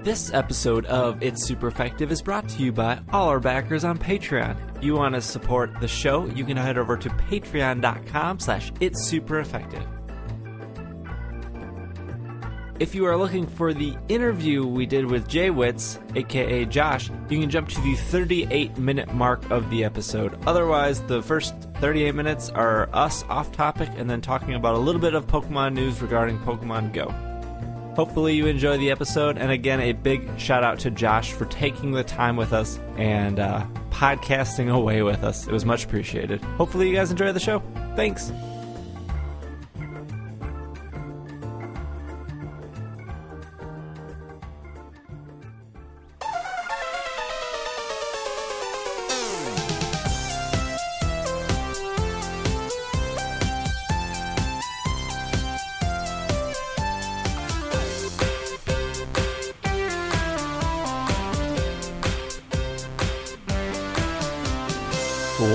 This episode of It's Super Effective is brought to you by all our backers on Patreon. If you want to support the show, you can head over to patreon.com/itssupereffective. If you are looking for the interview we did with TheJWittz, aka Josh, you can jump to the 38-minute mark of the episode. Otherwise, the first 38 minutes are us off topic and then talking about a little bit of Pokemon news regarding Pokemon Go. Hopefully you enjoy the episode, and again, a big shout out to Josh for taking the time with us and podcasting away with us. It was much appreciated. Hopefully you guys enjoy the show. Thanks.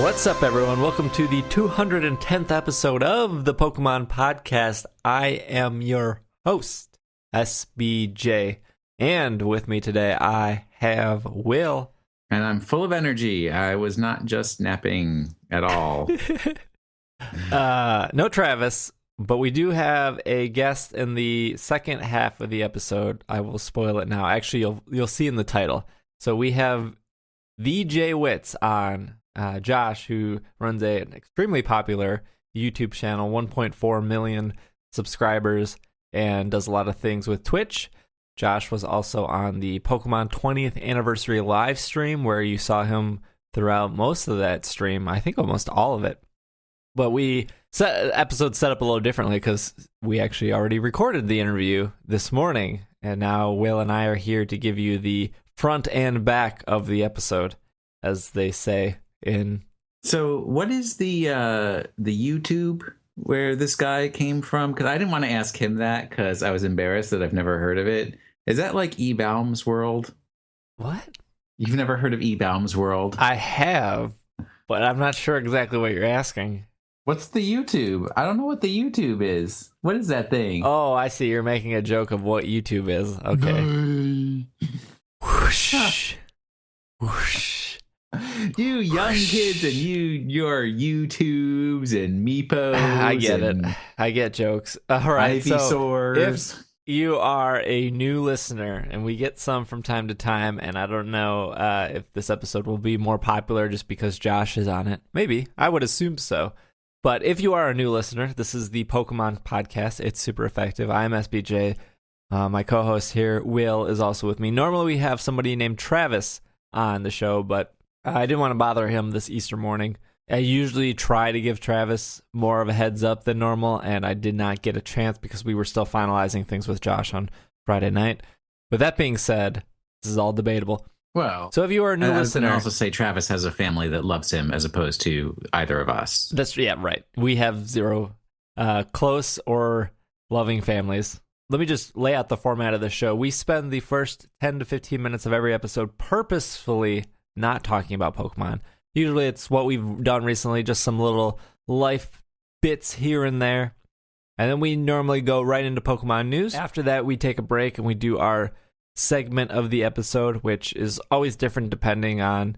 What's up, everyone? Welcome to the 210th episode of the Pokemon Podcast. I am your host, SBJ, and with me today I have Will. And I'm full of energy. I was not just napping at all. No Travis, but we do have a guest in the second half of the episode. I will spoil it now. Actually, you'll see in the title. So we have TheJWittz on. Josh, who runs an extremely popular YouTube channel, 1.4 million subscribers, and does a lot of things with Twitch. Josh was also on the Pokemon 20th anniversary live stream, where you saw him throughout most of that stream. I think almost all of it. But we episode set up a little differently because we actually already recorded the interview this morning, and now Will and I are here to give you the front and back of the episode, as they say. So what is the YouTube where this guy came from? Because I didn't want to ask him that because I was embarrassed that I've never heard of it. Is that like E-Baum's World? What? You've never heard of E-Baum's World? I have, but I'm not sure exactly what you're asking. What's the YouTube? I don't know what the YouTube is. What is that thing? Oh, I see. You're making a joke of what YouTube is. Okay. Whoosh. Whoosh. You young kids and your YouTubes and Meepos. I get it. I get jokes. All right. So if you are a new listener, and we get some from time to time, and I don't know if this episode will be more popular just because Josh is on it. Maybe. I would assume so. But if you are a new listener, this is the Pokemon Podcast. It's super effective. I'm SBJ. My co-host here, Will, is also with me. Normally we have somebody named Travis on the show, but I didn't want to bother him this Easter morning. I usually try to give Travis more of a heads up than normal, and I did not get a chance because we were still finalizing things with Josh on Friday night. But that being said, this is all debatable. Well, so if you are a new listener, I can also say Travis has a family that loves him as opposed to either of us. Right. We have zero close or loving families. Let me just lay out the format of the show. We spend the first 10 to 15 minutes of every episode purposefully not talking about Pokemon. Usually it's what we've done recently, just some little life bits here and there. And then we normally go right into Pokemon news. After that, we take a break and we do our segment of the episode, which is always different depending on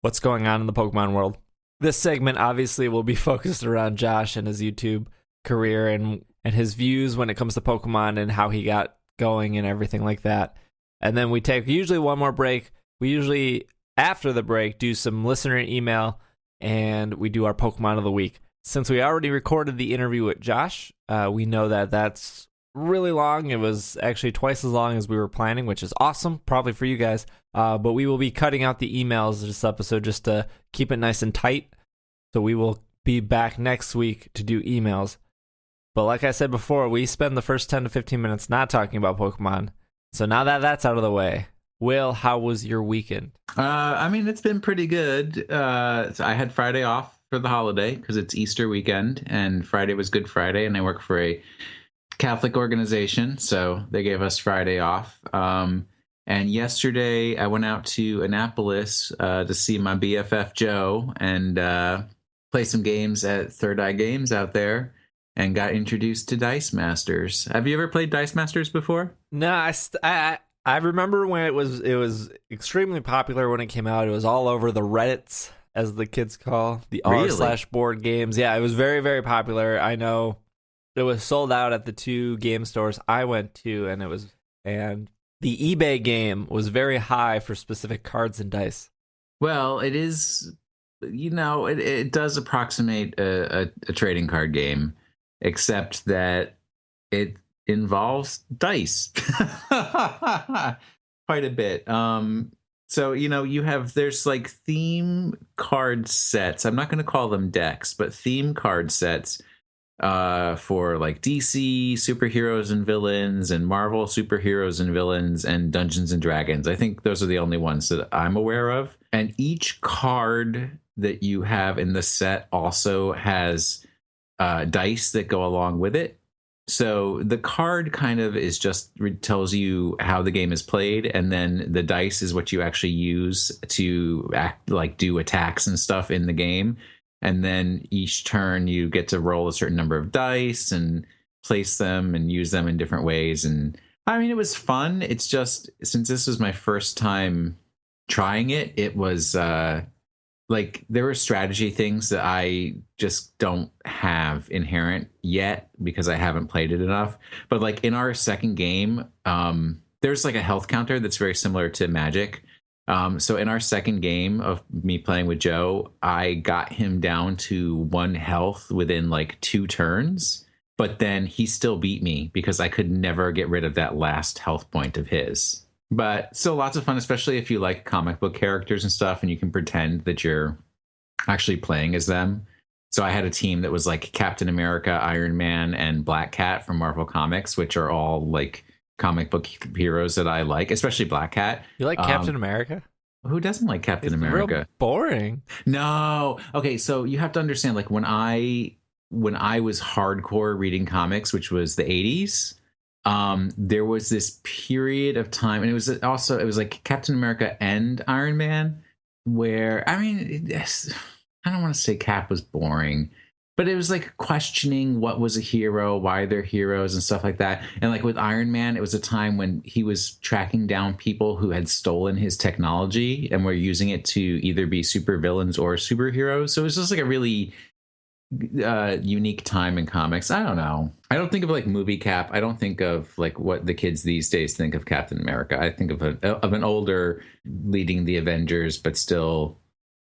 what's going on in the Pokemon world. This segment obviously will be focused around Josh and his YouTube career and his views when it comes to Pokemon and how he got going and everything like that. And then we take usually one more break. We usually, after the break, do some listener email, and we do our Pokemon of the week. Since we already recorded the interview with Josh, we know that that's really long. It was actually twice as long as we were planning, which is awesome, probably for you guys. But we will be cutting out the emails this episode just to keep it nice and tight. So we will be back next week to do emails. But like I said before, we spend the first 10 to 15 minutes not talking about Pokemon. So now that that's out of the way, Will, how was your weekend? It's been pretty good. So I had Friday off for the holiday because it's Easter weekend, and Friday was Good Friday, and I work for a Catholic organization, so they gave us Friday off. And yesterday I went out to Annapolis to see my BFF Joe and play some games at Third Eye Games out there, and got introduced to Dice Masters. Have you ever played Dice Masters before? No, I remember when it was extremely popular when it came out. It was all over the Reddits, as the kids call the r/board games. Yeah, it was very, very popular. I know it was sold out at the 2 game stores I went to, and the eBay game was very high for specific cards and dice. Well, it is, it does approximate a trading card game, except that it involves dice quite a bit. So, there's like theme card sets. I'm not going to call them decks, but theme card sets for like DC superheroes and villains and Marvel superheroes and villains and Dungeons and Dragons. I think those are the only ones that I'm aware of. And each card that you have in the set also has dice that go along with it. So the card kind of tells you how the game is played, and then the dice is what you actually use to do attacks and stuff in the game. And then each turn you get to roll a certain number of dice and place them and use them in different ways. And I mean, it was fun. It's just, since this was my first time trying it, it was there were strategy things that I just don't have inherent yet because I haven't played it enough. But like in our second game, there's like a health counter that's very similar to Magic. So in our second game of me playing with Joe, I got him down to 1 health within like 2 turns, but then he still beat me because I could never get rid of that last health point of his. But still lots of fun, especially if you like comic book characters and stuff and you can pretend that you're actually playing as them. So I had a team that was like Captain America, Iron Man, and Black Cat from Marvel Comics, which are all like comic book heroes that I like, especially Black Cat. You like Captain America? Who doesn't like Captain It's America? Real boring. No. Okay, so you have to understand, like when I was hardcore reading comics, which was the 80s, there was this period of time, and it was like Captain America and Iron Man, where I don't want to say Cap was boring, but it was like questioning what was a hero, why they're heroes and stuff like that. And like with Iron Man, it was a time when he was tracking down people who had stolen his technology and were using it to either be super villains or superheroes. So it was just like a really unique time in comics. I don't know. I don't think of like movie Cap. I don't think of like what the kids these days think of Captain America. I think of an older leading the Avengers, but still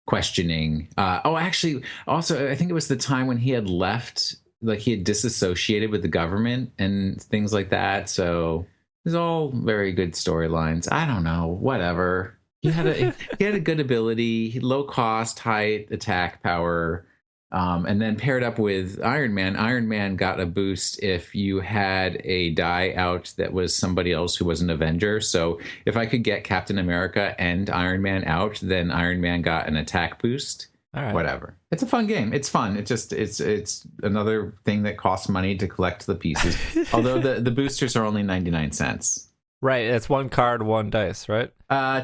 questioning. Actually, also, I think it was the time when he had left, like he had disassociated with the government and things like that. So it was all very good storylines. I don't know. Whatever. He had a good ability, low cost, high attack power. And then paired up with Iron Man got a boost if you had a die out that was somebody else who was an Avenger. So if I could get Captain America and Iron Man out, then Iron Man got an attack boost. All right. Whatever. It's a fun game. It's fun. It's another thing that costs money to collect the pieces. Although the boosters are only 99 cents. Right, it's 1 card, 1 dice, right?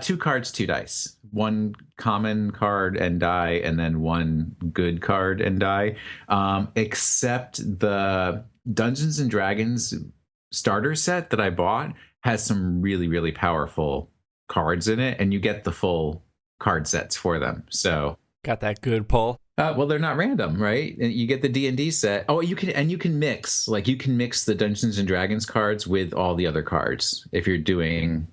2 cards, 2 dice. 1 common card and die, and then 1 good card and die. Except the Dungeons and Dragons starter set that I bought has some really, really powerful cards in it, and you get the full card sets for them. So got that good pull. Well, they're not random, right? You get the D&D set. Oh, you can mix the Dungeons and Dragons cards with all the other cards if you're doing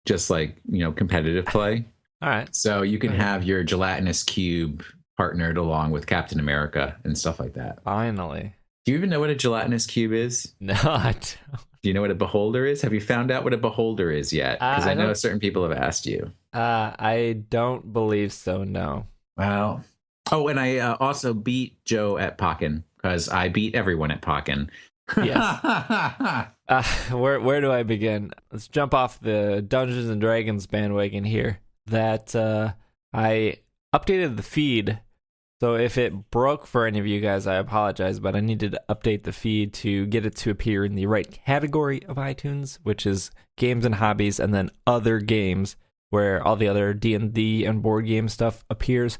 just like, competitive play. All right. So you can have your gelatinous cube partnered along with Captain America and stuff like that. Finally. Do you even know what a gelatinous cube is? No, I don't. Do you know what a beholder is? Have you found out what a beholder is yet? Because I know certain people have asked you. I don't believe so, no. Well... Oh, and I also beat Joe at Pokken because I beat everyone at Pokken. Yes. Where do I begin? Let's jump off the Dungeons and Dragons bandwagon here. That I updated the feed. So if it broke for any of you guys, I apologize, but I needed to update the feed to get it to appear in the right category of iTunes, which is games and hobbies, and then other games, where all the other D&D and board game stuff appears.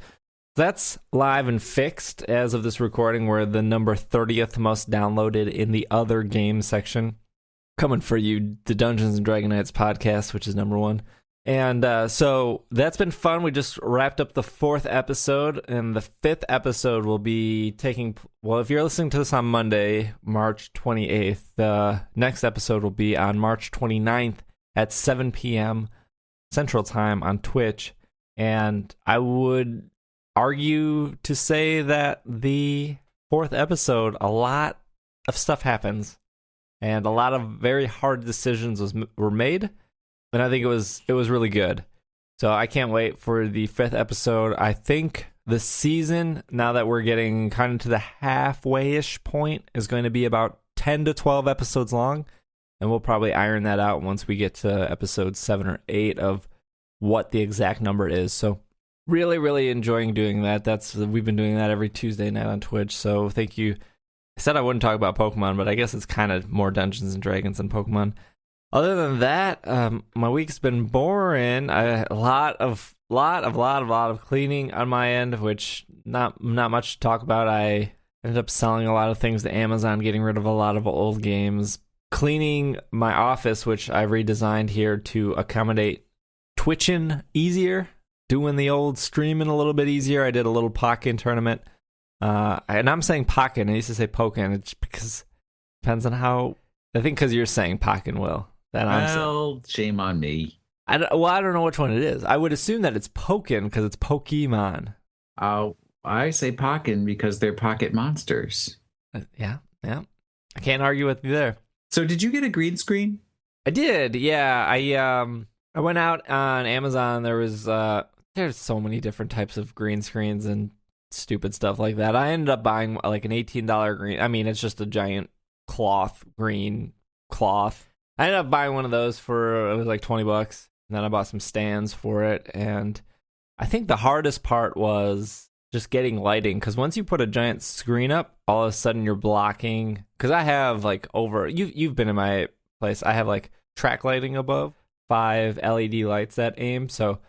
That's live and fixed as of this recording. We're the number 30th most downloaded in the other games section. coming for you, the Dungeons and Dragon Knights podcast, which is number one. And so that's been fun. We just wrapped up the 4th episode, and the 5th episode will be taking... Well, if you're listening to this on Monday, March 28th, the next episode will be on March 29th at 7 p.m. Central Time on Twitch. And I would argue to say that the 4th episode, a lot of stuff happens, and a lot of very hard decisions were made. And I think it was really good. So I can't wait for the 5th episode. I think the season, now that we're getting kind of to the halfway-ish point, is going to be about 10 to 12 episodes long. And we'll probably iron that out once we get to episode 7 or 8 of what the exact number is. So really, really enjoying doing that. We've been doing that every Tuesday night on Twitch. So thank you. I said I wouldn't talk about Pokemon, but I guess it's kind of more Dungeons and Dragons than Pokemon. Other than that, my week's been boring. A lot of cleaning on my end, which not much to talk about. I ended up selling a lot of things to Amazon, getting rid of a lot of old games, cleaning my office, which I redesigned here to accommodate Twitching easier, doing the old streaming a little bit easier. I did a little Pokken Tournament, and I'm saying Pokken. I used to say Pokken. It's because depends on how. I think because you're saying Pokken, Will. Shame on me. I don't know which one it is. I would assume that it's Pokken because it's Pokemon. I say Pokken because they're pocket monsters. Yeah. I can't argue with you there. So did you get a green screen? I did, yeah. I went out on Amazon. There's so many different types of green screens and stupid stuff like that. I ended up buying like an $18 green. I mean, it's just a giant green cloth. I ended up buying one of those it was like $20, and then I bought some stands for it. And I think the hardest part was just getting lighting, because once you put a giant screen up, all of a sudden you're blocking. Because I have like you've been in my place. I have like track lighting above, 5 LED lights that aim. So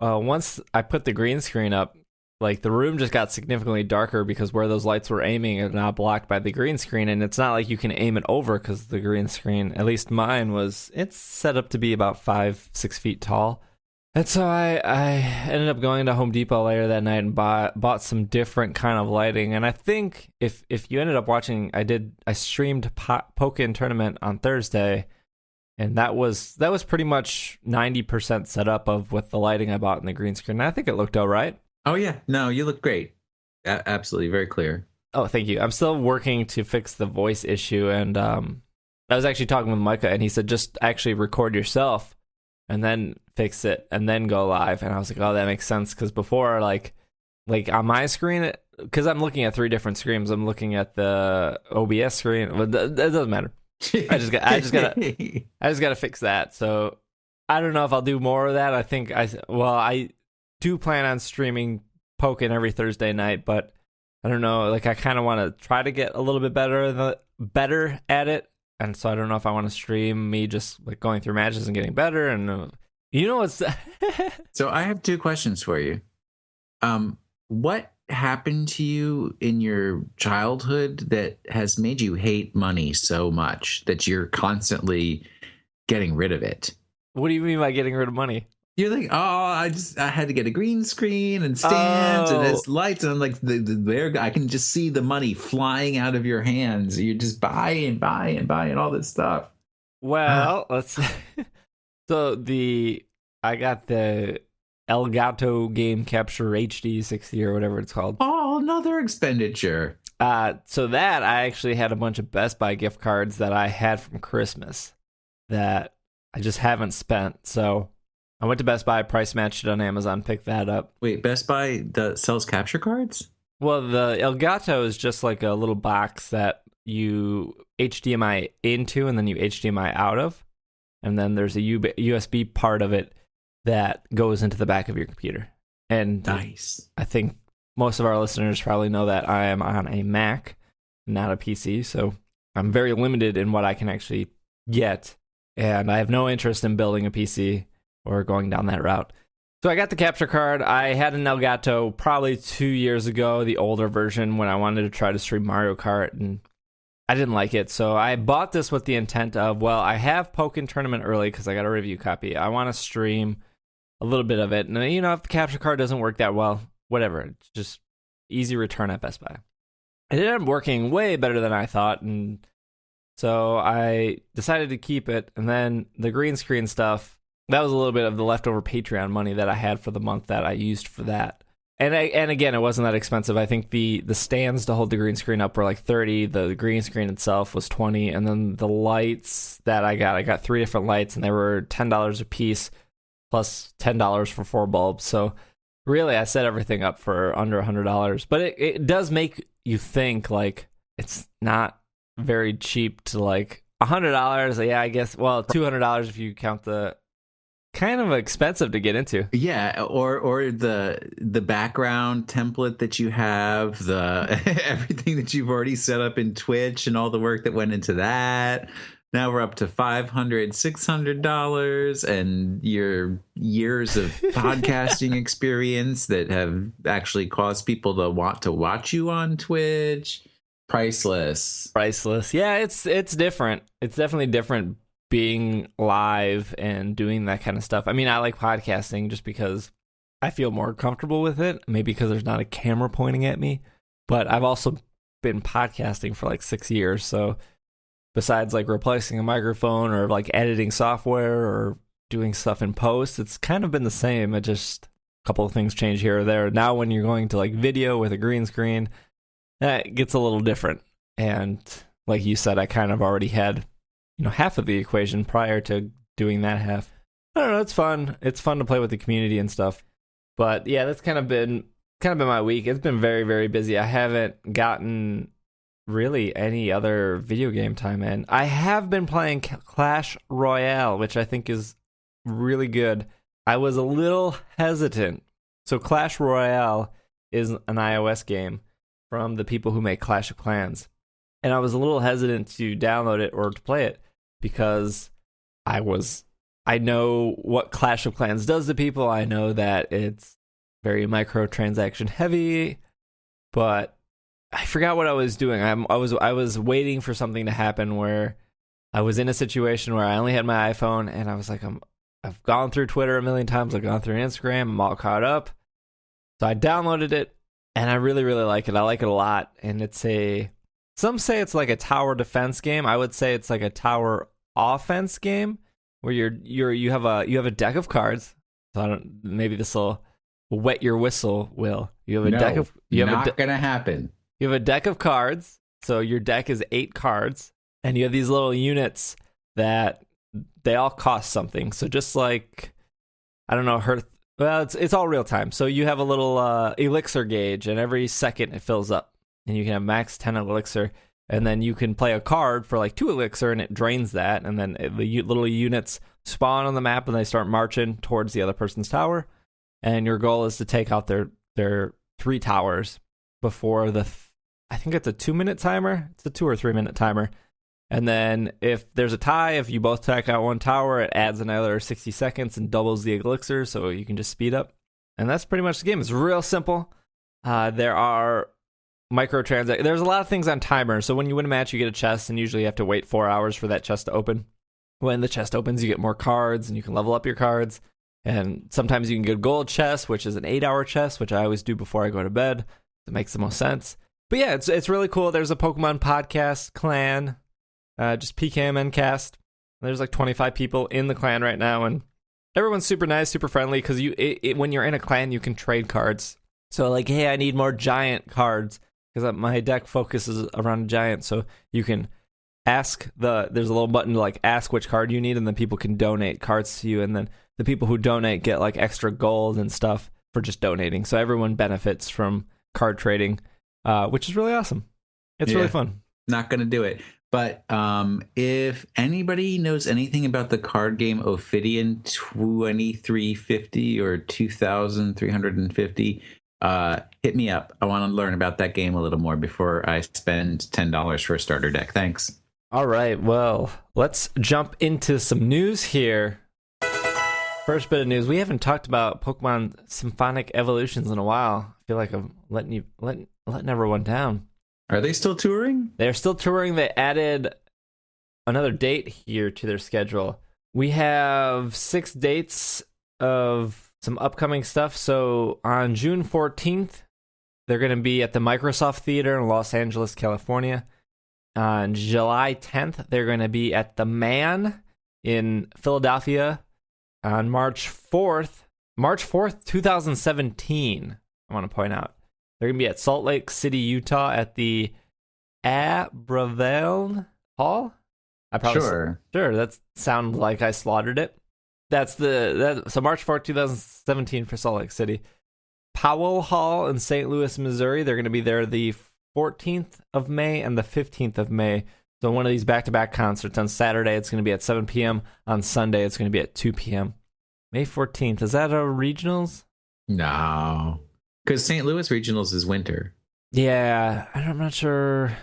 once I put the green screen up, like the room just got significantly darker because where those lights were aiming are now blocked by the green screen. And it's not like you can aim it over because the green screen, at least mine it's set up to be about 5-6 feet tall. And so I ended up going to Home Depot later that night and bought some different kind of lighting. And I think if you ended up watching, I streamed Pokken Tournament on Thursday, and that was pretty much 90% set up of with the lighting I bought in the green screen. And I think it looked all right. Oh, yeah. No, you look great. Absolutely. Very clear. Oh, thank you. I'm still working to fix the voice issue. And I was actually talking with Micah, and he said, just actually record yourself and then fix it and then go live. And I was like, oh, that makes sense. Because before, like on my screen, because I'm looking at 3 different screens. I'm looking at the OBS screen. But that doesn't matter. I just gotta fix that. So I don't know if I'll do more of that. I think I do plan on streaming Pokken every Thursday night, but I don't know. Like I kind of want to try to get a little bit better at it, and so I don't know if I want to stream me just like going through matches and getting better. And you know what's So I have 2 questions for you. What happened to you in your childhood that has made you hate money so much that you're constantly getting rid of it? What do you mean by getting rid of money? You're like, I had to get a green screen and stands and there's lights, and I'm like, I can just see the money flying out of your hands. You're just buying all this stuff. Well, let's. So I got the Elgato Game Capture HD 60 or whatever it's called. Oh, another expenditure. So that I actually had a bunch of Best Buy gift cards that I had from Christmas that I just haven't spent. So I went to Best Buy, price matched it on Amazon, picked that up. Wait, Best Buy sells capture cards? Well, the Elgato is just like a little box that you HDMI into and then you HDMI out of. And then there's a USB part of it that goes into the back of your computer. And nice. I think most of our listeners probably know that I am on a Mac, not a PC. So I'm very limited in what I can actually get. And I have no interest in building a PC or going down that route. So I got the capture card. I had an Elgato probably 2 years ago, the older version, when I wanted to try to stream Mario Kart. And I didn't like it. So I bought this with the intent of, well, I have Pokken Tournament early because I got a review copy. I want to stream a little bit of it. And, if the capture card doesn't work that well, whatever. It's just easy return at Best Buy. It ended up working way better than I thought. And so I decided to keep it. And then the green screen stuff, that was a little bit of the leftover Patreon money that I had for the month that I used for that. And again, it wasn't that expensive. I think the stands to hold the green screen up were like $30. The green screen itself was $20. And then the lights that I got 3 different lights, and they were $10 a piece, plus $10 for 4 bulbs. So really, I set everything up for under $100. But it does make you think, like, it's not very cheap to, like, $100. Yeah, I guess. Well, $200 if you count the... Kind of expensive to get into. Yeah, or the background template that you have, the everything that you've already set up in Twitch and all the work that went into that. Now we're up to $500, $600, and your years of podcasting experience that have actually caused people to want to watch you on Twitch. Priceless. Yeah, it's different. It's definitely different being live and doing that kind of stuff. I mean, I like podcasting just because I feel more comfortable with it, maybe because there's not a camera pointing at me. But I've also been podcasting for like 6 years, so besides like replacing a microphone or like editing software or doing stuff in post, it's kind of been the same. It just a couple of things change here or there. Now when you're going to like video with a green screen, that gets a little different. And like you said, I kind of already had half of the equation prior to doing that half. I don't know, it's fun. It's fun to play with the community and stuff. But yeah, that's kind of been my week. It's been very, very busy. I haven't gotten really any other video game time in. I have been playing Clash Royale, which I think is really good. I was a little hesitant. So Clash Royale is an iOS game from the people who make Clash of Clans. And I was a little hesitant to download it or to play it because I know what Clash of Clans does to people. I know that it's very microtransaction heavy, but I forgot what I was doing. I was waiting for something to happen where I was in a situation where I only had my iPhone, and I was like, I've gone through Twitter a million times. I've gone through Instagram. I'm all caught up. So I downloaded it, and I really, really like it. I like it a lot, and some say it's like a tower defense game. I would say it's like a tower offense game where you have a deck of cards. So maybe this will wet your whistle, Will. Not gonna happen. You have a deck of cards. So your deck is 8 cards, and you have these little units that they all cost something. So just like, I don't know, it's all real time. So you have a little elixir gauge, and every second it fills up. And you can have max 10 elixir, and then you can play a card for like 2 elixir, and it drains that, and then the little units spawn on the map, and they start marching towards the other person's tower, and your goal is to take out their 3 towers before I think it's a 2-minute timer. It's a 2 or 3 minute timer, and then if there's a tie, if you both take out 1 tower, it adds another 60 seconds and doubles the elixir, so you can just speed up, and that's pretty much the game. It's real simple. There are microtransactions. There's a lot of things on timer. So when you win a match, you get a chest, and usually you have to wait 4 hours for that chest to open. When the chest opens, you get more cards, and you can level up your cards. And sometimes you can get a gold chest, which is an 8-hour chest, which I always do before I go to bed. It makes the most sense. But yeah, it's really cool. There's a Pokemon podcast clan, just PKMNcast. There's like 25 people in the clan right now, and everyone's super nice, super friendly, because when you're in a clan, you can trade cards. So like, hey, I need more giant cards, because my deck focuses around a giant, so you can there's a little button to like ask which card you need, and then people can donate cards to you, and then the people who donate get like extra gold and stuff for just donating. So everyone benefits from card trading, which is really awesome. It's really fun. Not gonna do it, but if anybody knows anything about the card game Ophidian 2350 or 2350. Hit me up. I want to learn about that game a little more before I spend $10 for a starter deck. Thanks. All right, well, let's jump into some news here. First bit of news. We haven't talked about Pokemon Symphonic Evolutions in a while. I feel like I'm letting everyone down. Are they still touring? They're still touring. They added another date here to their schedule. We have 6 dates of some upcoming stuff. So on June 14th, they're going to be at the Microsoft Theater in Los Angeles, California. On July 10th, they're going to be at the Man in Philadelphia. On March 4th, 2017, I want to point out, they're going to be at Salt Lake City, Utah at the Abravel Hall. Sure, that sounds like I slaughtered it. So March 4th, 2017 for Salt Lake City. Powell Hall in St. Louis, Missouri. They're going to be there the 14th of May and the 15th of May. So one of these back-to-back concerts. On Saturday, it's going to be at 7 p.m. On Sunday, it's going to be at 2 p.m. May 14th. Is that a regionals? No, because St. Louis regionals is winter. Yeah, I'm not sure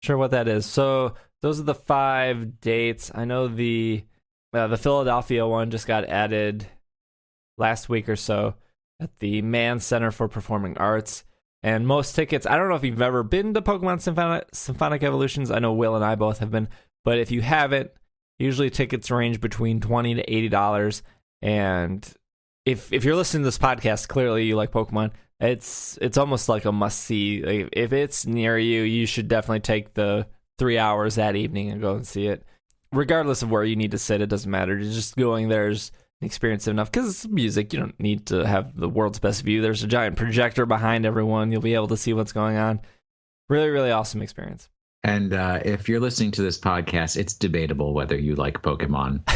what that is. So those are the 5 dates. I know the Philadelphia one just got added last week or so at the Mann Center for Performing Arts. And most tickets, I don't know if you've ever been to Pokémon Symphonic Evolutions. I know Will and I both have been. But if you haven't, usually tickets range between $20 to $80. And if you're listening to this podcast, clearly you like Pokemon. It's almost like a must-see. Like, if it's near you, you should definitely take the 3 hours that evening and go and see it. Regardless of where you need to sit, it doesn't matter. Just going there's an experience enough, because it's music. You don't need to have the world's best view. There's a giant projector behind everyone. You'll be able to see what's going on. Really, really awesome experience. And if you're listening to this podcast, it's debatable whether you like Pokemon.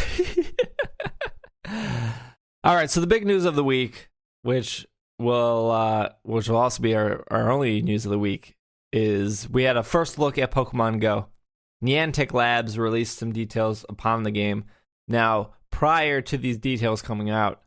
All right, so the big news of the week, which will also be our only news of the week, is we had a first look at Pokemon Go. Niantic Labs released some details upon the game. Now, prior to these details coming out,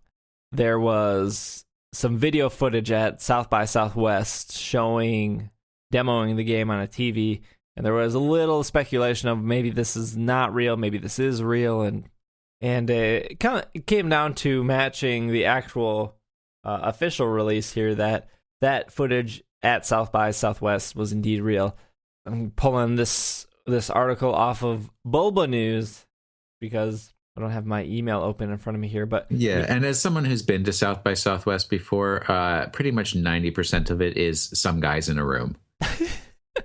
there was some video footage at South by Southwest demoing the game on a TV, and there was a little speculation of maybe this is not real, maybe this is real, and it kind of came down to matching the actual official release here, that footage at South by Southwest was indeed real. I'm pulling this article off of Bulba News because I don't have my email open in front of me here, but yeah. And as someone who's been to South by Southwest before, pretty much 90% of it is some guys in a room.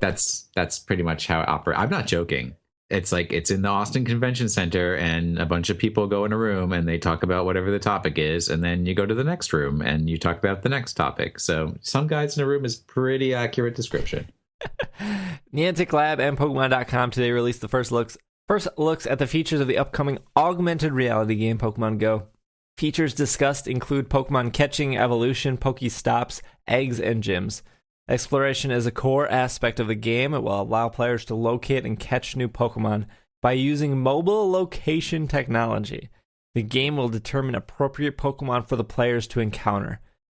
That's pretty much how it operates. I'm not joking. It's like it's in the Austin Convention Center, and a bunch of people go in a room and they talk about whatever the topic is, and then you go to the next room and you talk about the next topic. So some guys in a room is pretty accurate description. Niantic Lab and Pokemon.com today released the first looks at the features of the upcoming augmented reality game Pokemon Go. Features discussed include Pokemon catching, evolution, Pokestops, eggs, and gyms. Exploration is a core aspect of the game. It will allow players to locate and catch new Pokemon by using mobile location technology. The game will determine appropriate Pokemon for the players to encounter.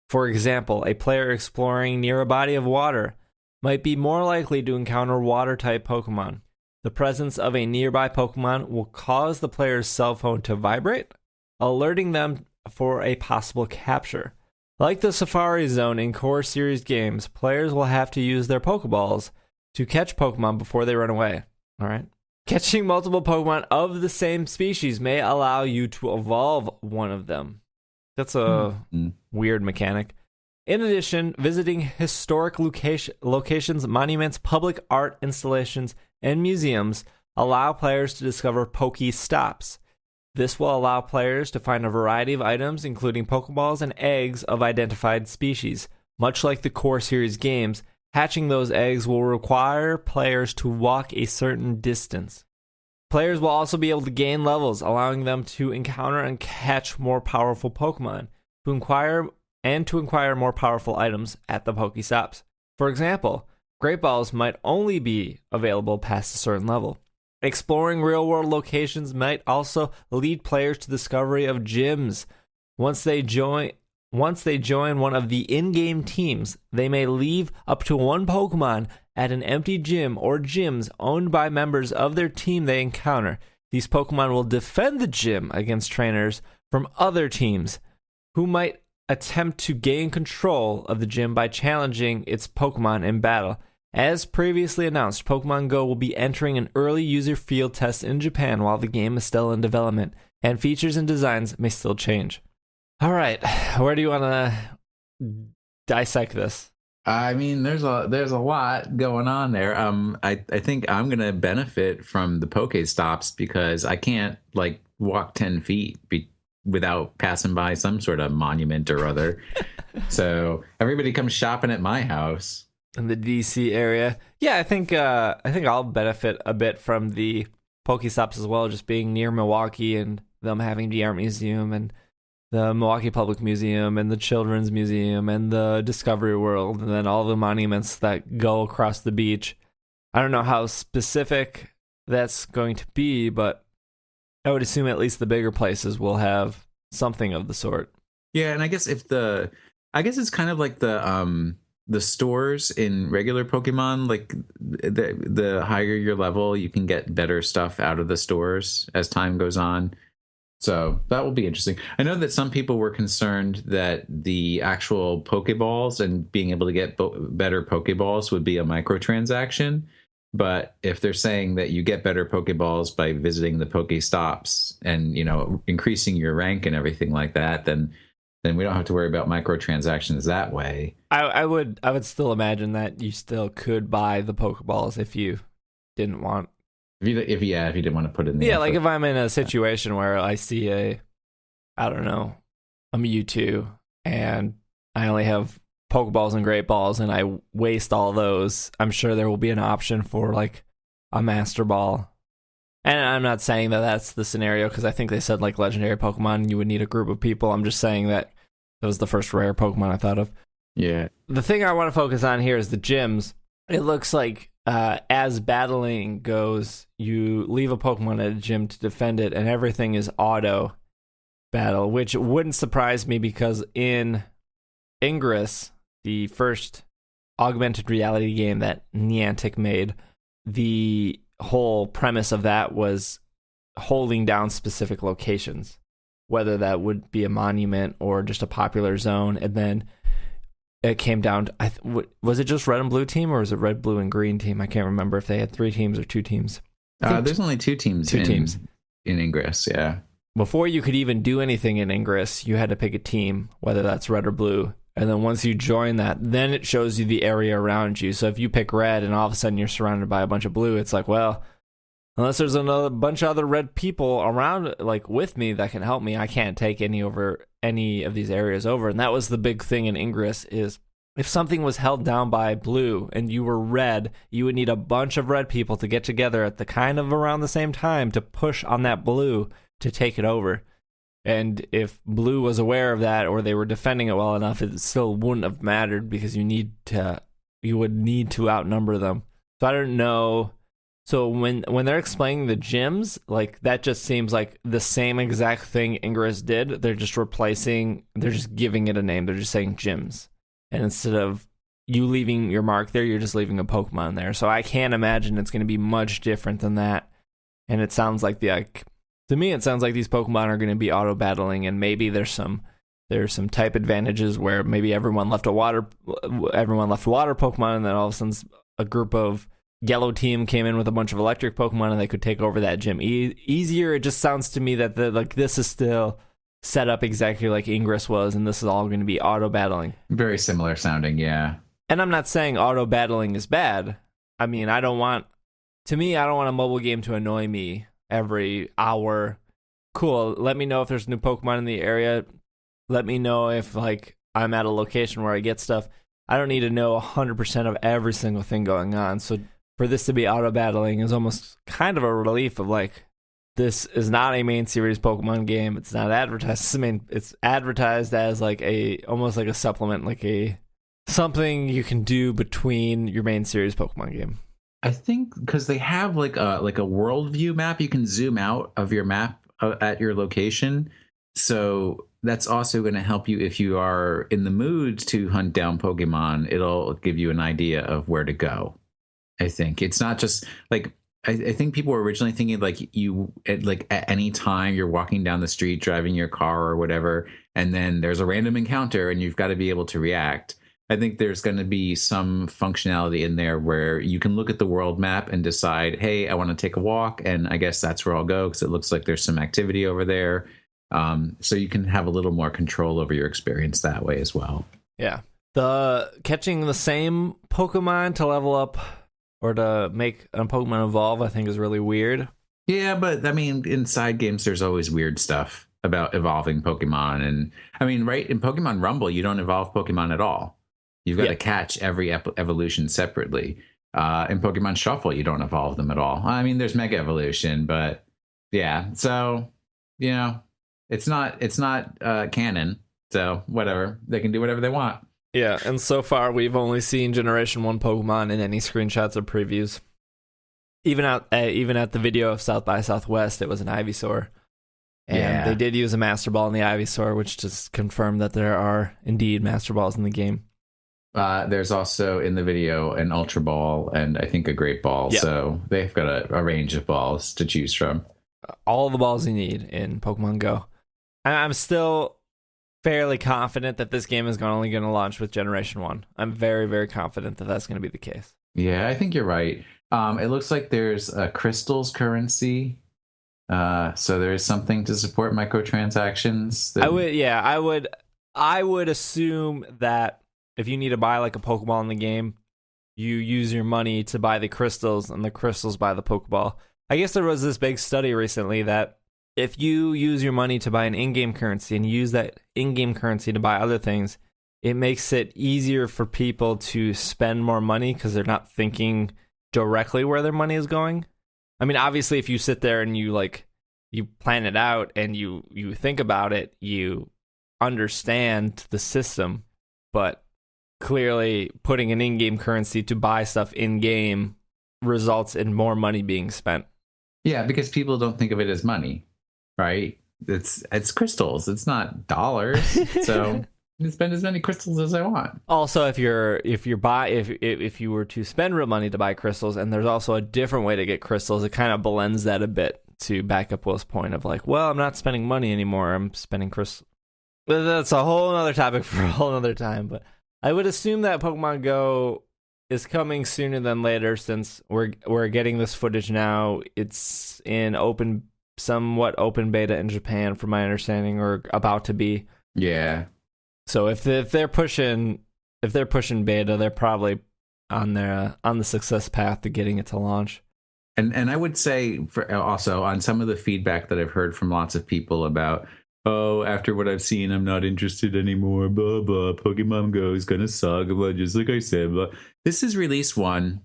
For example, a player exploring near a body of water might be more likely to encounter water-type Pokemon. The presence of a nearby Pokemon will cause the player's cell phone to vibrate, alerting them for a possible capture. Like the Safari Zone in core series games, players will have to use their Pokeballs to catch Pokemon before they run away. All right. Catching multiple Pokemon of the same species may allow you to evolve one of them. That's a weird mechanic. In addition, visiting historic locations, monuments, public art installations, and museums allow players to discover Pokestops. This will allow players to find a variety of items, including Pokeballs and eggs of identified species. Much like the core series games, hatching those eggs will require players to walk a certain distance. Players will also be able to gain levels, allowing them to encounter and catch more powerful Pokemon, to acquire more powerful items at the Pokestops. For example, Great Balls might only be available past a certain level. Exploring real-world locations might also lead players to discovery of gyms. Once they join one of the in-game teams, they may leave up to one Pokemon at an empty gym or gyms owned by members of their team they encounter. These Pokemon will defend the gym against trainers from other teams who might attempt to gain control of the gym by challenging its Pokemon in battle. As previously announced, Pokemon Go will be entering an early user field test in Japan while the game is still in development, and features and designs may still change. All right, where do you want to dissect this? I mean, there's a lot going on there. I think I'm gonna benefit from the Pokestops because I can't like walk 10 feet without passing by some sort of monument or other. So everybody comes shopping at my house in the DC area. Yeah, I think I'll benefit a bit from the Pokestops as well, just being near Milwaukee and them having the Art Museum and the Milwaukee Public Museum and the Children's Museum and the Discovery World, and then all the monuments that go across the beach. I don't know how specific that's going to be, but I would assume at least the bigger places will have something of the sort. Yeah, and I guess it's kind of like the stores in regular Pokemon, like the higher your level, you can get better stuff out of the stores as time goes on. So that will be interesting. I know that some people were concerned that the actual Pokeballs and being able to get better Pokeballs would be a microtransaction. But if they're saying that you get better Pokeballs by visiting the Pokestops and, increasing your rank and everything like that, then we don't have to worry about microtransactions that way. I would still imagine that you still could buy the Pokeballs if you didn't want. If you didn't want to put it in the effort. Like if I'm in a situation where I see a Mewtwo and I only have Pokeballs and Great Balls and I waste all those, I'm sure there will be an option for like a Master Ball. And I'm not saying that that's the scenario because I think they said like legendary Pokemon, you would need a group of people. I'm just saying that was the first rare Pokemon I thought of. Yeah. The thing I want to focus on here is the gyms. It looks like as battling goes, you leave a Pokemon at a gym to defend it, and everything is auto battle, which wouldn't surprise me because in Ingress, the first augmented reality game that Niantic made, the whole premise of that was holding down specific locations, whether that would be a monument or just a popular zone, and then it came down to, was it just red and blue team or was it red, blue, and green team? I can't remember if they had 3 teams or 2 teams. There's only 2 teams. In Ingress, yeah. Before you could even do anything in Ingress, you had to pick a team, whether that's red or blue. And then once you join that, then it shows you the area around you. So if you pick red and all of a sudden you're surrounded by a bunch of blue, it's like, well, unless there's another bunch of other red people around, like with me that can help me, I can't take any of these areas over. And that was the big thing in Ingress is if something was held down by blue and you were red, you would need a bunch of red people to get together at the kind of around the same time to push on that blue to take it over. And if blue was aware of that or they were defending it well enough, it still wouldn't have mattered because you would need to outnumber them. So I don't know. So when they're explaining the gyms, like that just seems like the same exact thing Ingress did. They're just giving it a name. They're just saying gyms. And instead of you leaving your mark there, you're just leaving a Pokemon there. So I can't imagine it's going to be much different than that. And it sounds like to me, it sounds like these Pokemon are going to be auto battling, and maybe there's some type advantages where maybe everyone left water Pokemon, and then all of a sudden a group of yellow team came in with a bunch of electric Pokemon and they could take over that gym easier. It just sounds to me that this is still set up exactly like Ingress was, and this is all going to be auto battling. Very similar sounding, yeah. And I'm not saying auto battling is bad. I mean, I don't want a mobile game to annoy me every hour. Cool, let me know if there's new Pokemon in the area. Let me know if like I'm at a location where I get stuff. I don't need to know 100% of every single thing going on. So for this to be auto battling is almost kind of a relief of like, this is not a main series Pokemon game. It's not advertised. I mean, it's advertised as like almost like a supplement, like something you can do between your main series Pokemon game. I think because they have like a world view map, you can zoom out of your map at your location. So that's also going to help you if you are in the mood to hunt down Pokemon. It'll give you an idea of where to go. I think it's not just like, I think people were originally thinking like at any time you're walking down the street, driving your car or whatever, and then there's a random encounter and you've got to be able to react. I think there's going to be some functionality in there where you can look at the world map and decide, hey, I want to take a walk, and I guess that's where I'll go because it looks like there's some activity over there. So you can have a little more control over your experience that way as well. Yeah. The catching the same Pokemon to level up or to make a Pokemon evolve, I think is really weird. Yeah, but I mean, in side games, there's always weird stuff about evolving Pokemon. And I mean, right, in Pokemon Rumble, you don't evolve Pokemon at all. You've got to catch every evolution separately. In Pokemon Shuffle, you don't evolve them at all. I mean, there's Mega Evolution, but yeah. So, you know, it's not canon. So whatever, they can do whatever they want. Yeah, and so far we've only seen Generation 1 Pokemon in any screenshots or previews. Even at the video of South by Southwest, it was an Ivysaur. And they did use a Master Ball in the Ivysaur, which just confirmed that there are indeed Master Balls in the game. There's also in the video an Ultra Ball and I think a Great Ball. Yep. So they've got a range of balls to choose from. All the balls you need in Pokemon Go. I'm still fairly confident that this game is only going to launch with Generation 1. I'm very, very confident that that's going to be the case. Yeah, I think you're right. It looks like there's a crystals currency. So there is something to support microtransactions. I would assume that if you need to buy like a Pokeball in the game, you use your money to buy the crystals, and the crystals buy the Pokeball. I guess there was this big study recently that if you use your money to buy an in-game currency and use that in-game currency to buy other things, it makes it easier for people to spend more money because they're not thinking directly where their money is going. I mean, obviously, if you sit there and you plan it out and you think about it, you understand the system, but clearly putting an in-game currency to buy stuff in-game results in more money being spent. Yeah, because people don't think of it as money, right? It's crystals. It's not dollars. So I can spend as many crystals as I want. Also, if you were to spend real money to buy crystals, and there's also a different way to get crystals, it kind of blends that a bit to back up Will's point of like, well, I'm not spending money anymore. I'm spending crystals. But that's a whole other topic for a whole other time. But I would assume that Pokemon Go is coming sooner than later since we're getting this footage now. It's in somewhat open beta in Japan, from my understanding, or about to be. Yeah. So if they're pushing beta, they're probably on the success path to getting it to launch. And I would say also on some of the feedback that I've heard from lots of people about, oh, after what I've seen, I'm not interested anymore. Blah blah. Pokemon Go is gonna suck. Blah, just like I said. Blah. This is release 1.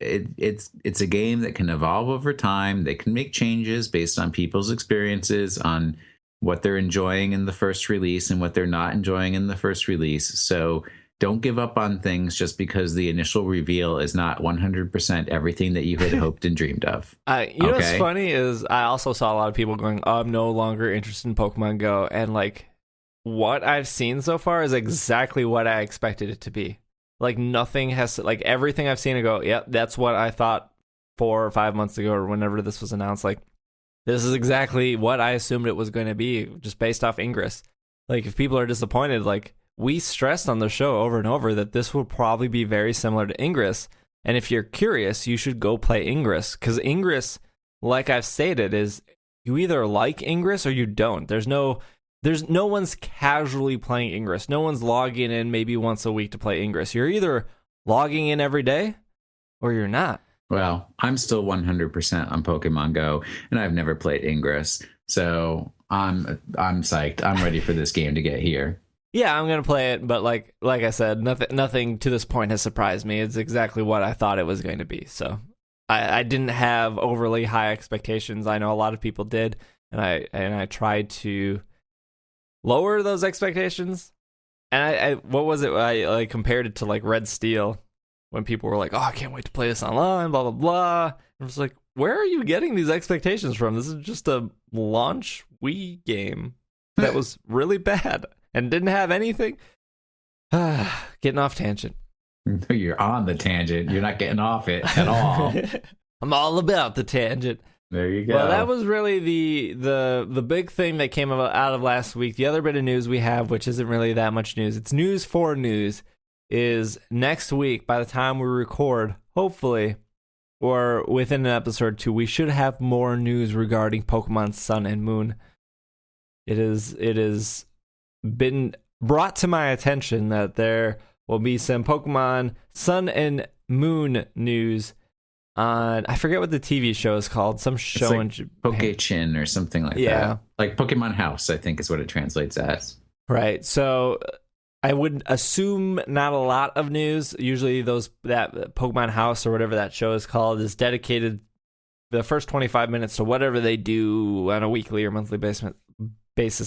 It's a game that can evolve over time. They can make changes based on people's experiences, on what they're enjoying in the first release and what they're not enjoying in the first release. So don't give up on things just because the initial reveal is not 100% everything that you had hoped and dreamed of. You know what's funny is I also saw a lot of people going, oh, I'm no longer interested in Pokemon Go. And like what I've seen so far is exactly what I expected it to be. Like nothing has, like everything I've seen, I go, yep, that's what I thought 4 or 5 months ago or whenever this was announced. Like, this is exactly what I assumed it was going to be, just based off Ingress. Like, if people are disappointed, like, we stressed on the show over and over that this will probably be very similar to Ingress. And if you're curious, you should go play Ingress. Because Ingress, like I've stated, is you either like Ingress or you don't. There's no one's casually playing Ingress. No one's logging in maybe once a week to play Ingress. You're either logging in every day or you're not. Well, I'm still 100% on Pokemon Go, and I've never played Ingress, so I'm psyched. I'm ready for this game to get here. Yeah, I'm gonna play it, but like I said, nothing to this point has surprised me. It's exactly what I thought it was going to be. So I didn't have overly high expectations. I know a lot of people did, and I tried to lower those expectations. And I what was it? I compared it to like Red Steel. When people were like, oh, I can't wait to play this online, blah, blah, blah. I was like, where are you getting these expectations from? This is just a launch Wii game that was really bad and didn't have anything. Getting off tangent. You're on the tangent. You're not getting off it at all. I'm all about the tangent. There you go. Well, that was really the big thing that came out of last week. The other bit of news we have, which isn't really that much news. It's news for news. is next week, by the time we record, hopefully, or within an episode or two, we should have more news regarding Pokemon Sun and Moon. It is been brought to my attention that there will be some Pokemon Sun and Moon news on, I forget what the TV show is called, some show in Japan. Poke-Chin or something like that. Like Pokemon House, I think is what it translates as. Right. So I would assume not a lot of news. Usually that Pokemon House or whatever that show is called is dedicated the first 25 minutes to whatever they do on a weekly or monthly basis.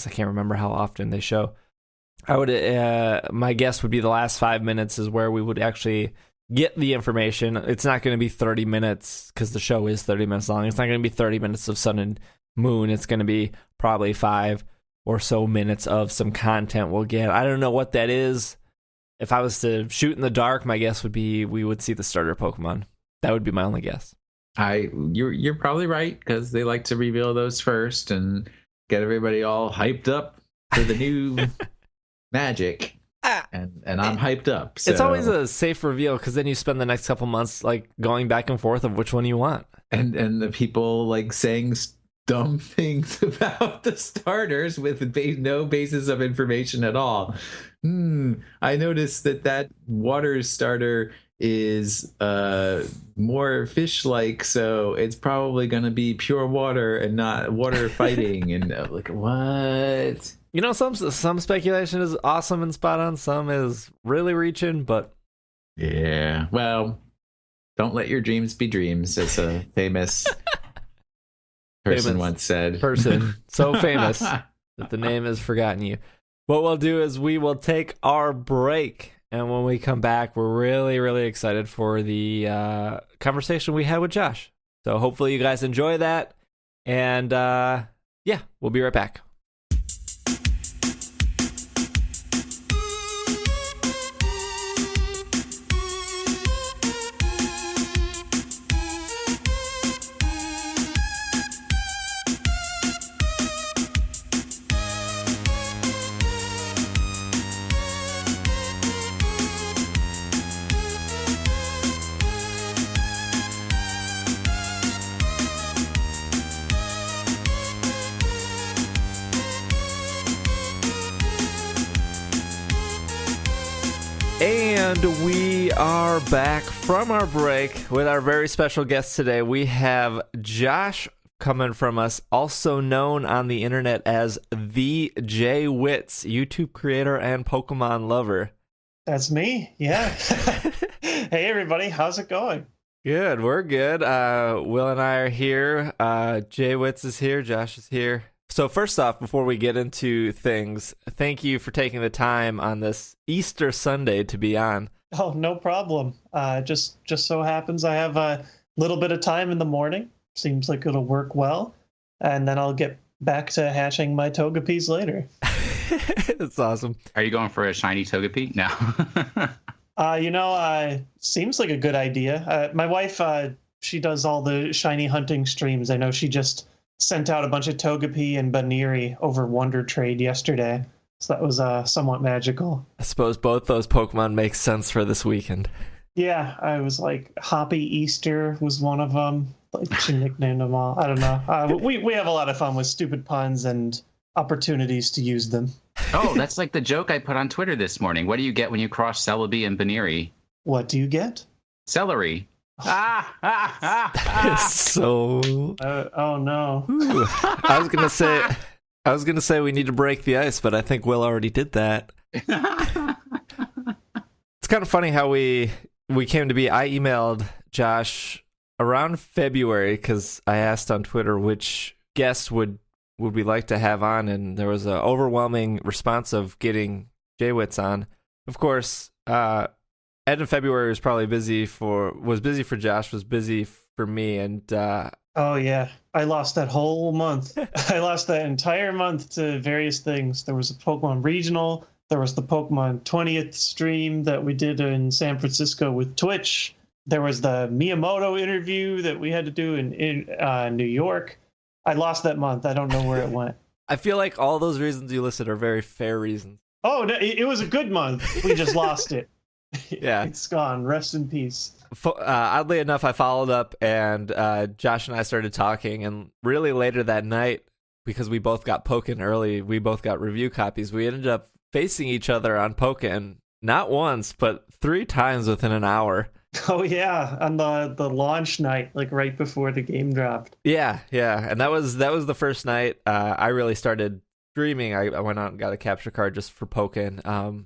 I can't remember how often they show. I would my guess would be the last 5 minutes is where we would actually get the information. It's not going to be 30 minutes because the show is 30 minutes long. It's not going to be 30 minutes of Sun and Moon. It's going to be probably 5 or so minutes of some content we'll get. I don't know what that is. If I was to shoot in the dark, my guess would be we would see the starter Pokemon. That would be my only guess. You're probably right, because they like to reveal those first and get everybody all hyped up for the new magic. And I'm hyped up. So. It's always a safe reveal, because then you spend the next couple months like going back and forth of which one you want. And the people like saying dumb things about the starters with no basis of information at all. I noticed that water starter is more fish-like, so it's probably going to be pure water and not water fighting. And like, what? You know, some speculation is awesome and spot on. Some is really reaching, but yeah. Well, don't let your dreams be dreams, as a famous person once said. Person so famous that the name has forgotten you. What we'll do is we will take our break, and when we come back, we're really, really excited for the conversation we had with Josh. So hopefully you guys enjoy that, and yeah, we'll be right back. And we are back from our break with our very special guest today. We have Josh coming from us, also known on the internet as TheJWittz, YouTube creator and Pokemon lover. That's me, yeah. Hey, everybody, how's it going? Good, we're good. Will and I are here. JWittz is here. Josh is here. So first off, before we get into things, thank you for taking the time on this Easter Sunday to be on. Oh, no problem. Just so happens I have a little bit of time in the morning. Seems like it'll work well. And then I'll get back to hatching my Togepi's later. That's awesome. Are you going for a shiny Togepi? No. Seems like a good idea. My wife, she does all the shiny hunting streams. I know she just sent out a bunch of Togepi and Baniri over Wonder Trade yesterday. So that was somewhat magical. I suppose both those Pokemon make sense for this weekend. Yeah, I was like, Hoppy Easter was one of them. Like, she nicknamed them all. I don't know. We have a lot of fun with stupid puns and opportunities to use them. Oh, that's like the joke I put on Twitter this morning. What do you get when you cross Celebi and Baniri? What do you get? Celery. So oh no. Ooh, I was gonna say we need to break the ice, but I think Will already did that. It's kind of funny how we came to be. I emailed Josh around February because I asked on Twitter which guests would we like to have on, and there was an overwhelming response of getting JWittz on. Of course, Ed in February was probably busy for Josh, was busy for me, and oh yeah, I lost that whole month. I lost that entire month to various things. There was a Pokemon regional, there was the Pokemon 20th stream that we did in San Francisco with Twitch. There was the Miyamoto interview that we had to do in New York. I lost that month. I don't know where it went. I feel like all those reasons you listed are very fair reasons. Oh, no, it was a good month. We just lost it. Yeah. It's gone. Rest in peace. Oddly enough, I followed up, and Josh and I started talking, and really later that night, because we both got Pokken early, we both got review copies, we ended up facing each other on Pokken, not once, but 3 times within an hour. Oh yeah, on the launch night, like right before the game dropped. Yeah, and that was the first night I really started streaming. I went out and got a capture card just for Pokken.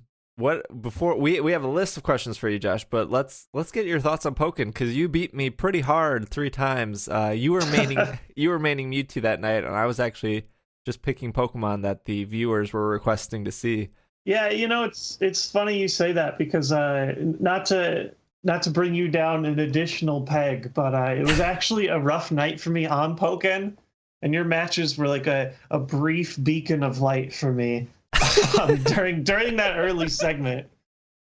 Before we have a list of questions for you, Josh, but let's get your thoughts on Pokken, because you beat me pretty hard 3 times. You were maining Mewtwo that night, and I was actually just picking Pokemon that the viewers were requesting to see. Yeah, it's funny you say that, because not to bring you down an additional peg, but it was actually a rough night for me on Pokken, and your matches were like a brief beacon of light for me during that early segment.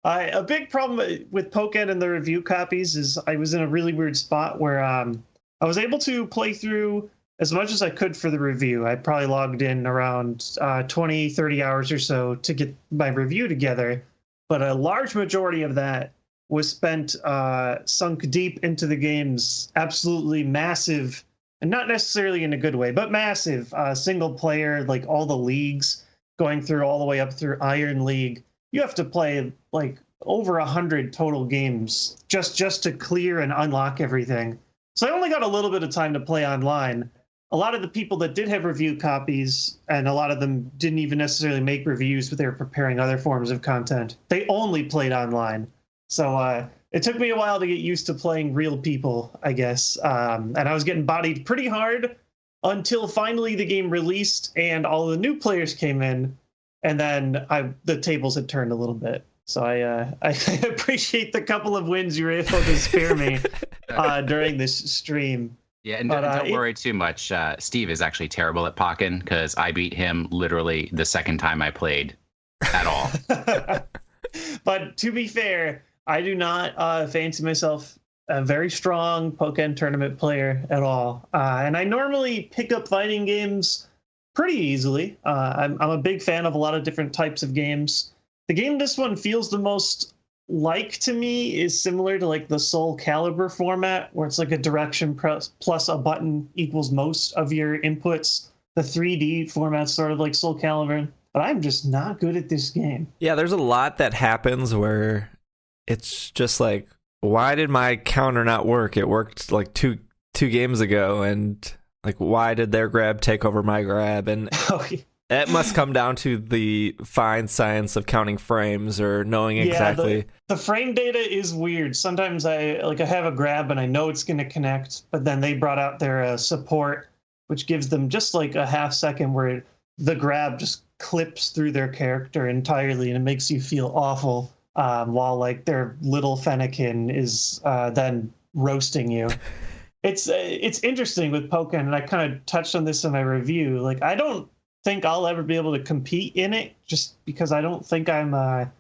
A big problem with Pokken and the review copies is I was in a really weird spot where I was able to play through as much as I could for the review. I probably logged in around 20, 30 hours or so to get my review together, but a large majority of that was spent sunk deep into the game's absolutely massive, and not necessarily in a good way, but massive single player, like all the leagues, going through all the way up through Iron League. You have to play like over 100 total games just to clear and unlock everything. So I only got a little bit of time to play online. A lot of the people that did have review copies, and a lot of them didn't even necessarily make reviews, but they were preparing other forms of content. They only played online. So it took me a while to get used to playing real people, I guess. And I was getting bodied pretty hard until finally the game released and all the new players came in. And then the tables had turned a little bit. So I appreciate the couple of wins you were able to spare me during this stream. Yeah, and don't worry too much. Steve is actually terrible at Pokken, because I beat him literally the second time I played at all. But to be fair, I do not fancy myself a very strong Pokken Tournament player at all. And I normally pick up fighting games pretty easily. I'm a big fan of a lot of different types of games. The game this one feels the most like to me is similar to like the Soul Calibur format, where it's like a direction plus a button equals most of your inputs. The 3D format's sort of like Soul Calibur, but I'm just not good at this game. Yeah, there's a lot that happens where it's just like, why did my counter not work? It worked like two games ago, and like, why did their grab take over my grab? And it must come down to the fine science of counting frames or knowing exactly. Yeah, the frame data is weird. Sometimes I have a grab and I know it's going to connect, but then they brought out their support, which gives them just like a half second where the grab just clips through their character entirely, and it makes you feel awful, while like their little Fennekin is then roasting you. It's interesting with Pokken, and I kind of touched on this in my review. Like, I don't think I'll ever be able to compete in it, just because I don't think I'm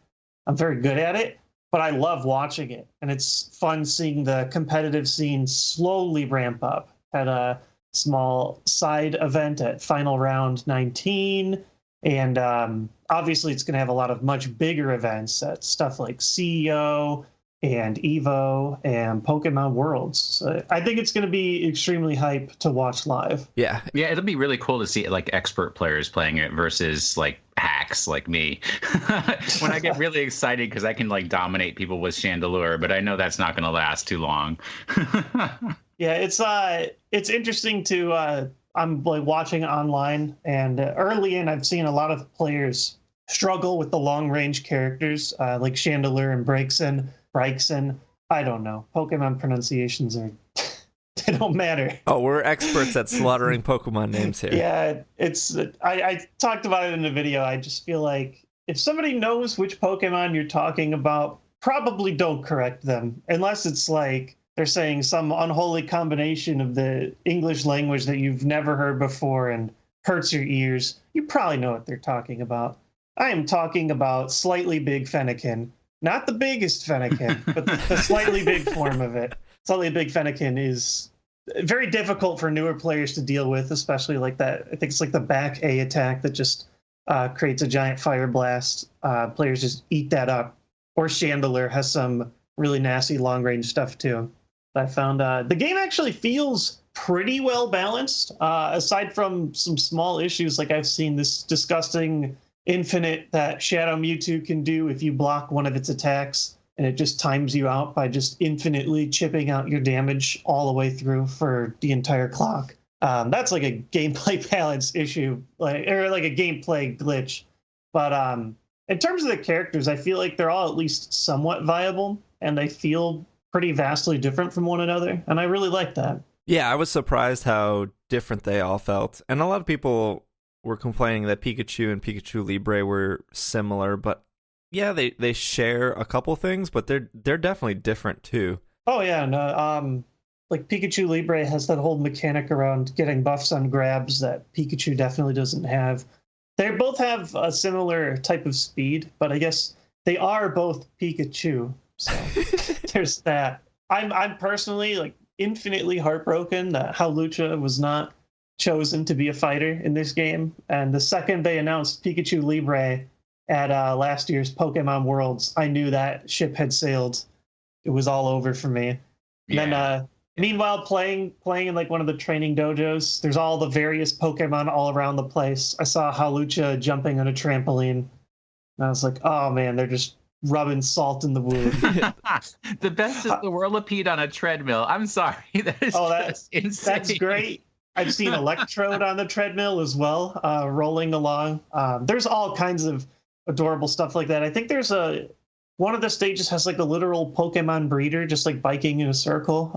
very good at it, but I love watching it, and it's fun seeing the competitive scene slowly ramp up. Had a small side event at Final Round 19, and obviously it's going to have a lot of much bigger events at stuff like CEO and Evo and Pokemon Worlds. So I think it's going to be extremely hype to watch live. Yeah, it'll be really cool to see like expert players playing it versus like hacks like me. When I get really excited because I can like dominate people with Chandelure, but I know that's not going to last too long. Yeah, it's interesting to I'm like watching online, and early in I've seen a lot of players struggle with the long range characters like Chandelure and Braixen. I don't know. Pokemon pronunciations are they don't matter. Oh, we're experts at slaughtering Pokemon names here. Yeah, it's I talked about it in the video. I just feel like if somebody knows which Pokemon you're talking about, probably don't correct them, unless it's like they're saying some unholy combination of the English language that you've never heard before and hurts your ears. You probably know what they're talking about. I am talking about Slightly Big Fennekin. Not the biggest Fennekin, but the slightly big form of it. Slightly Big Fennekin is very difficult for newer players to deal with, especially like that. I think it's like the back A attack that just creates a giant fire blast. Players just eat that up. or Chandelure has some really nasty long-range stuff too. I found the game actually feels pretty well balanced, aside from some small issues. Like I've seen this disgusting infinite that Shadow Mewtwo can do if you block one of its attacks, and it just times you out by just infinitely chipping out your damage all the way through for the entire clock. That's like a gameplay balance issue, or like a gameplay glitch. But in terms of the characters, I feel like they're all at least somewhat viable, and they feel pretty vastly different from one another, and I really like that. Yeah, I was surprised how different they all felt. And a lot of people were complaining that Pikachu and Pikachu Libre were similar, but yeah, they share a couple things, but they're definitely different too. Oh yeah, no, like Pikachu Libre has that whole mechanic around getting buffs on grabs that Pikachu definitely doesn't have. They both have a similar type of speed, but I guess they are both Pikachu. So there's that. I'm personally like infinitely heartbroken that Hawlucha was not chosen to be a fighter in this game. And the second they announced Pikachu Libre at last year's Pokemon Worlds, I knew that ship had sailed. It was all over for me. Yeah. And then meanwhile, playing in like one of the training dojos, there's all the various Pokemon all around the place. I saw Hawlucha jumping on a trampoline, and I was like, oh man, they're just rubbing salt in the wound. The best is the Whirlipede on a treadmill. I'm sorry. That is just insane. That's great. I've seen Electrode on the treadmill as well, rolling along. There's all kinds of adorable stuff like that. I think there's one of the stages has like a literal Pokemon breeder just like biking in a circle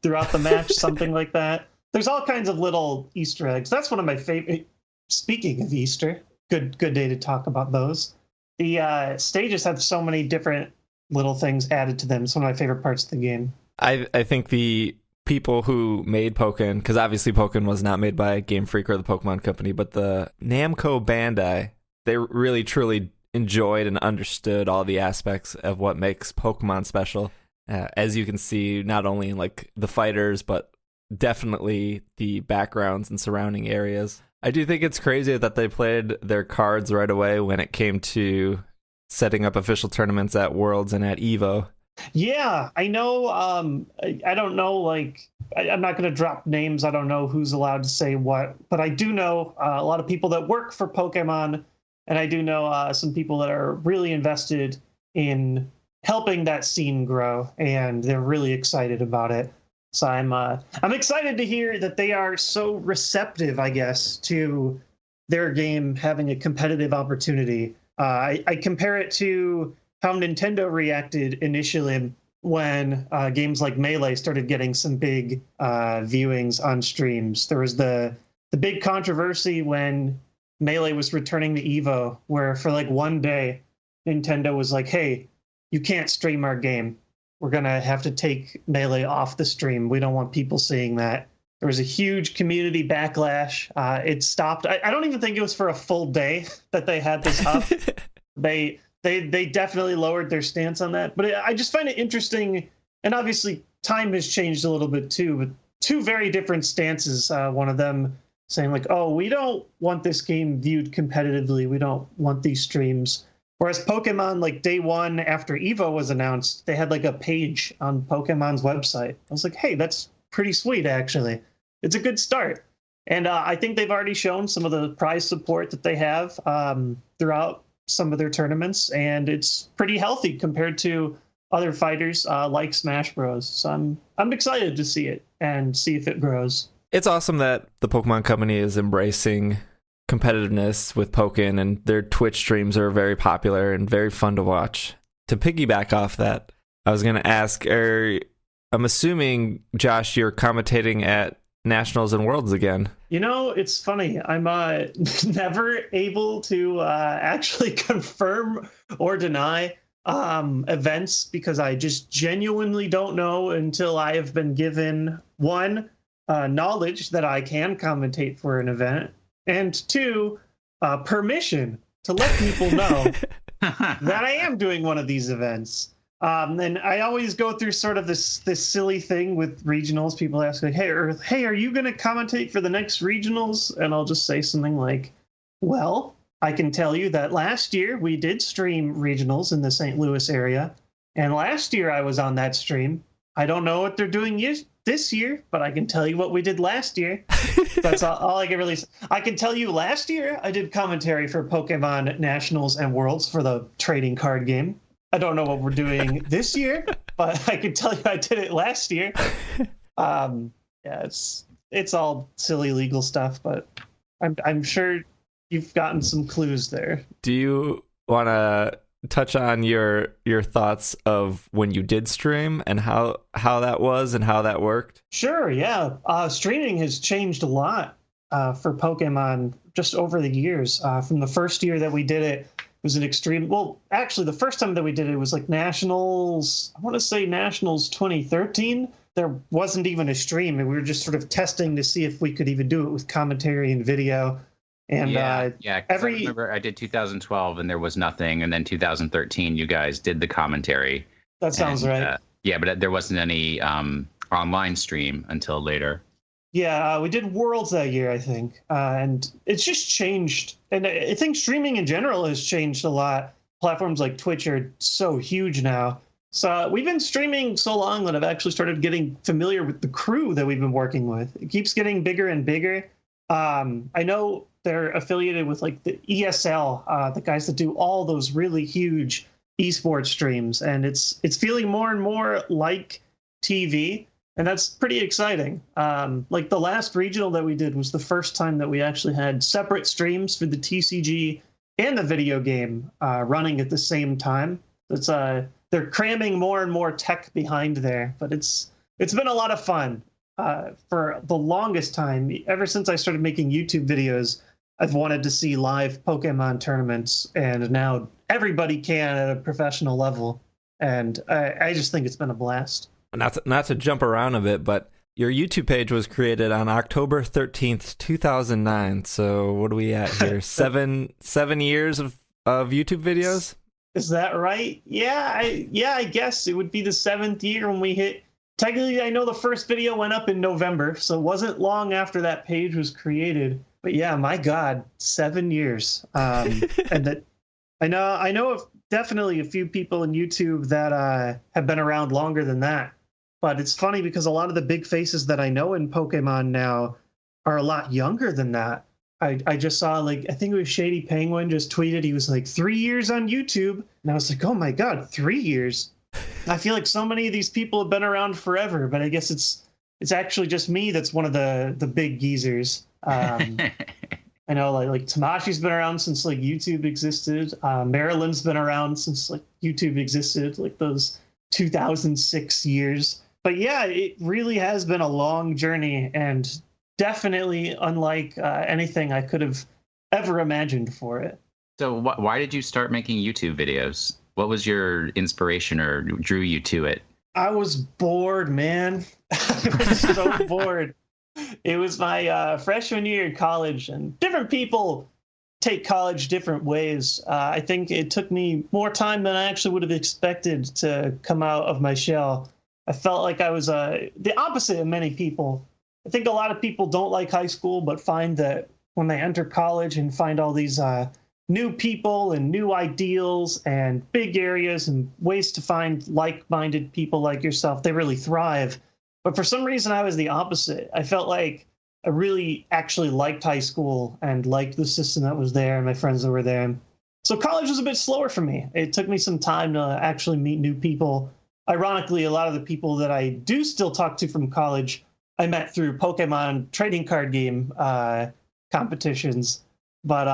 throughout the match, something like that. There's all kinds of little Easter eggs. That's one of my favorite. Speaking of Easter, good day to talk about those. The stages have so many different little things added to them. It's one of my favorite parts of the game. I think the people who made Pokken, because obviously Pokken was not made by Game Freak or the Pokemon Company, but the Namco Bandai, they really truly enjoyed and understood all the aspects of what makes Pokemon special. As you can see, not only in like the fighters, but definitely the backgrounds and surrounding areas. I do think it's crazy that they played their cards right away when it came to setting up official tournaments at Worlds and at EVO. Yeah, I know. I don't know, like, I'm not going to drop names. I don't know who's allowed to say what, but I do know a lot of people that work for Pokemon, and I do know some people that are really invested in helping that scene grow, and they're really excited about it. So I'm excited to hear that they are so receptive, I guess, to their game having a competitive opportunity. I compare it to how Nintendo reacted initially when games like Melee started getting some big viewings on streams. There was the big controversy when Melee was returning to EVO, where for like one day, Nintendo was like, hey, you can't stream our game. We're going to have to take Melee off the stream. We don't want people seeing that. There was a huge community backlash. It stopped. I don't even think it was for a full day that they had this up. They definitely lowered their stance on that. But I just find it interesting. And obviously, time has changed a little bit too. But two very different stances. One of them saying like, oh, we don't want this game viewed competitively. We don't want these streams. Whereas Pokemon, like day one after EVO was announced, they had like a page on Pokemon's website. I was like, hey, that's pretty sweet, actually. It's a good start. And I think they've already shown some of the prize support that they have throughout some of their tournaments. And it's pretty healthy compared to other fighters like Smash Bros. So I'm excited to see it and see if it grows. It's awesome that the Pokemon Company is embracing competitiveness with Pokken, and their Twitch streams are very popular and very fun to watch. To piggyback off that, I was going to ask, I'm assuming, Josh, you're commentating at Nationals and Worlds again. You know, it's funny. I'm never able to actually confirm or deny events because I just genuinely don't know until I have been given, one, knowledge that I can commentate for an event, and two, permission to let people know that I am doing one of these events. And I always go through sort of this silly thing with regionals. People ask like, hey, are you going to commentate for the next regionals? And I'll just say something like, well, I can tell you that last year we did stream regionals in the St. Louis area. And last year I was on that stream. I don't know what they're doing this year, but I can tell you what we did last year. That's all I can really say. I can tell you last year I did commentary for Pokemon Nationals and Worlds for the trading card game. I don't know what we're doing this year, but I can tell you I did it last year. Yeah, it's all silly legal stuff, but I'm sure you've gotten some clues there. Do you want to touch on your thoughts of when you did stream and how that was and how that worked? Sure, yeah. Streaming has changed a lot for Pokemon just over the years. From the first year that we did it, was an extreme. Well, actually, the first time that we did it was like Nationals. I want to say Nationals 2013. There wasn't even a stream, and we were just sort of testing to see if we could even do it with commentary and video. And I remember I did 2012 and there was nothing, and then 2013 you guys did the commentary. That sounds right. But there wasn't any online stream until later. Yeah, we did Worlds that year, I think, and it's just changed. And I think streaming in general has changed a lot. Platforms like Twitch are so huge now. So we've been streaming so long that I've actually started getting familiar with the crew that we've been working with. It keeps getting bigger and bigger. I know they're affiliated with like the ESL, the guys that do all those really huge esports streams, and it's feeling more and more like TV. And that's pretty exciting. Like the last regional that we did was the first time that we actually had separate streams for the TCG and the video game running at the same time. It's they're cramming more and more tech behind there, but it's been a lot of fun. For the longest time, ever since I started making YouTube videos, I've wanted to see live Pokemon tournaments, and now everybody can at a professional level. And I just think it's been a blast. Not to jump around a bit, but your YouTube page was created on October 13th, 2009. So what are we at here? seven years of YouTube videos? Is that right? Yeah, I guess it would be the 7th year when we hit. Technically, I know the first video went up in November, so it wasn't long after that page was created. But yeah, my God, 7 years. And that I know of definitely a few people in YouTube that have been around longer than that. But it's funny because a lot of the big faces that I know in Pokemon now are a lot younger than that. I just saw, like, I think it was Shady Penguin just tweeted, he was like 3 years on YouTube. And I was like, oh my God, 3 years. I feel like so many of these people have been around forever, but I guess it's actually just me that's one of the big geezers. I know like Tamashi's been around since like YouTube existed. Marilyn's been around since like YouTube existed, like those 2006 years. But yeah, it really has been a long journey, and definitely unlike anything I could have ever imagined for it. So why did you start making YouTube videos? What was your inspiration or drew you to it? I was bored, man. I was so bored. It was my freshman year in college, and different people take college different ways. I think it took me more time than I actually would have expected to come out of my shell. I felt like I was the opposite of many people. I think a lot of people don't like high school, but find that when they enter college and find all these new people and new ideals and big areas and ways to find like-minded people like yourself, they really thrive. But for some reason, I was the opposite. I felt like I really actually liked high school and liked the system that was there and my friends that were there. So college was a bit slower for me. It took me some time to actually meet new people. Ironically, a lot of the people that I do still talk to from college, I met through Pokemon trading card game competitions. But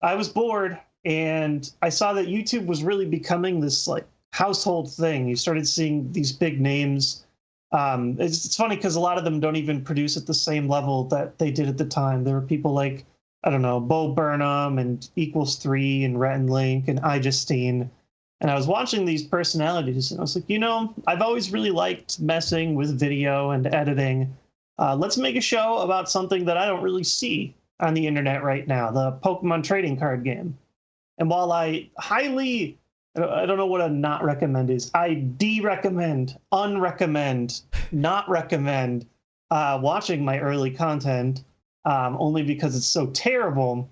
I was bored, and I saw that YouTube was really becoming this like household thing. You started seeing these big names. It's funny because a lot of them don't even produce at the same level that they did at the time. There were people like, I don't know, Bo Burnham and Equals 3 and Rhett and Link and iJustine. And I was watching these personalities, and I was like, I've always really liked messing with video and editing. Let's make a show about something that I don't really see on the internet right now, the Pokemon trading card game. And while I don't know what a not recommend is, I de-recommend, unrecommend, not recommend watching my early content, only because it's so terrible.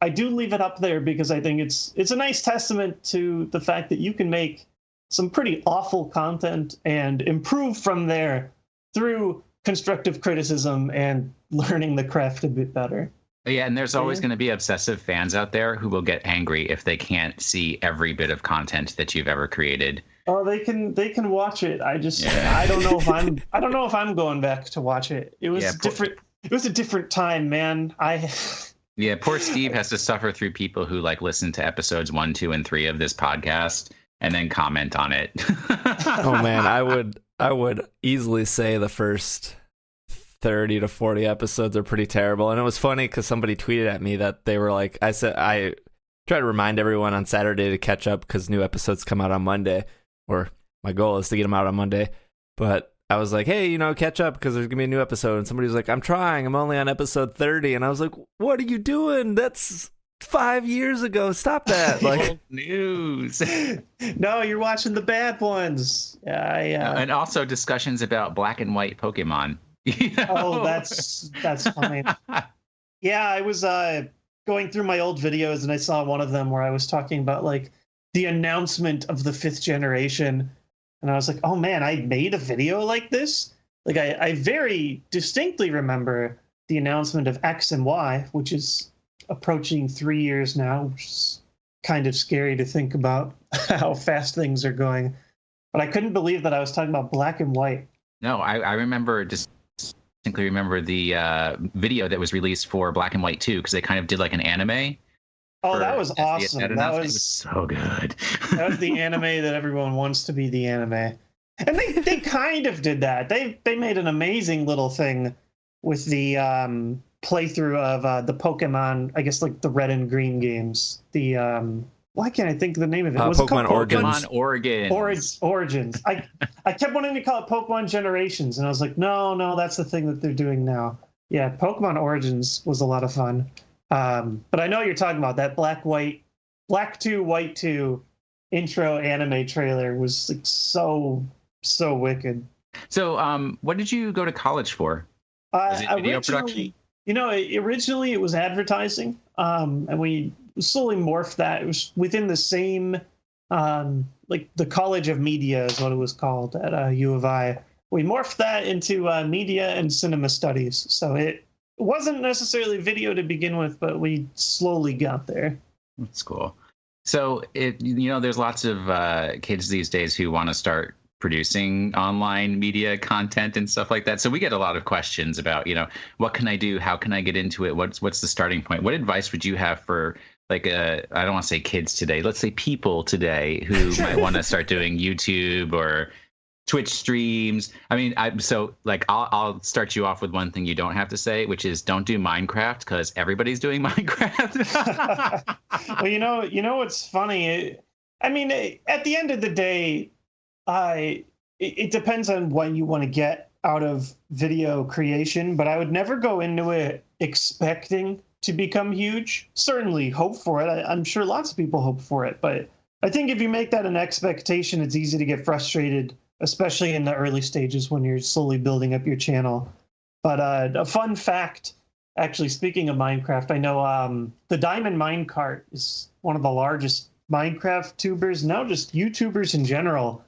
I do leave it up there because I think it's a nice testament to the fact that you can make some pretty awful content and improve from there through constructive criticism and learning the craft a bit better. Yeah, and there's always going to be obsessive fans out there who will get angry if they can't see every bit of content that you've ever created. Oh, they can watch it. I don't know if I'm going back to watch it. It was different. It was a different time, man. Yeah, poor Steve has to suffer through people who like listen to episodes 1, 2, and 3 of this podcast and then comment on it. Oh man, I would easily say the first 30 to 40 episodes are pretty terrible. And it was funny because somebody tweeted at me that they were like, I try to remind everyone on Saturday to catch up because new episodes come out on Monday, or my goal is to get them out on Monday. But I was like, hey, catch up because there's going to be a new episode. And somebody was like, I'm trying. I'm only on episode 30. And I was like, what are you doing? That's 5 years ago. Stop that. Like old news. No, you're watching the bad ones. Yeah. And also discussions about black and white Pokemon. Oh, that's fine. Yeah, I was going through my old videos and I saw one of them where I was talking about like the announcement of the 5th generation. And I was like, oh man, I made a video like this? Like I very distinctly remember the announcement of X and Y, which is approaching 3 years now, which is kind of scary to think about how fast things are going. But I couldn't believe that I was talking about black and white. No, I remember distinctly remember the video that was released for Black and White 2 because they kind of did like an anime. Oh, that was awesome. That was so good. That was the anime that everyone wants to be the anime. And they kind of did that. They made an amazing little thing with the playthrough of the Pokemon, I guess like the Red and Green games. The why can't I think of the name of it? Was Pokemon Origins. Origins. I kept wanting to call it Pokemon Generations, and I was like, no, that's the thing that they're doing now. Yeah, Pokemon Origins was a lot of fun. But I know what you're talking about. That Black 2, White 2 intro anime trailer was like so wicked. So, what did you go to college for? Was it video production? Originally it was advertising, and we slowly morphed that. It was within the same, like the College of Media is what it was called at U of I. We morphed that into media and cinema studies. So it wasn't necessarily video to begin with, but we slowly got there. That's cool. So there's lots of kids these days who want to start producing online media content and stuff like that. So we get a lot of questions about, what can I do? How can I get into it? What's the starting point? What advice would you have for like I don't want to say kids today, let's say people today who might want to start doing YouTube or Twitch streams? I mean, I'll start you off with one thing you don't have to say, which is don't do Minecraft because everybody's doing Minecraft. Well, you know what's funny? At the end of the day, it depends on what you want to get out of video creation, but I would never go into it expecting to become huge. Certainly hope for it. I'm sure lots of people hope for it, but I think if you make that an expectation, it's easy to get frustrated, especially in the early stages when you're slowly building up your channel. But a fun fact, actually, speaking of Minecraft, I know the Diamond Minecart is one of the largest Minecraft tubers, now just YouTubers in general.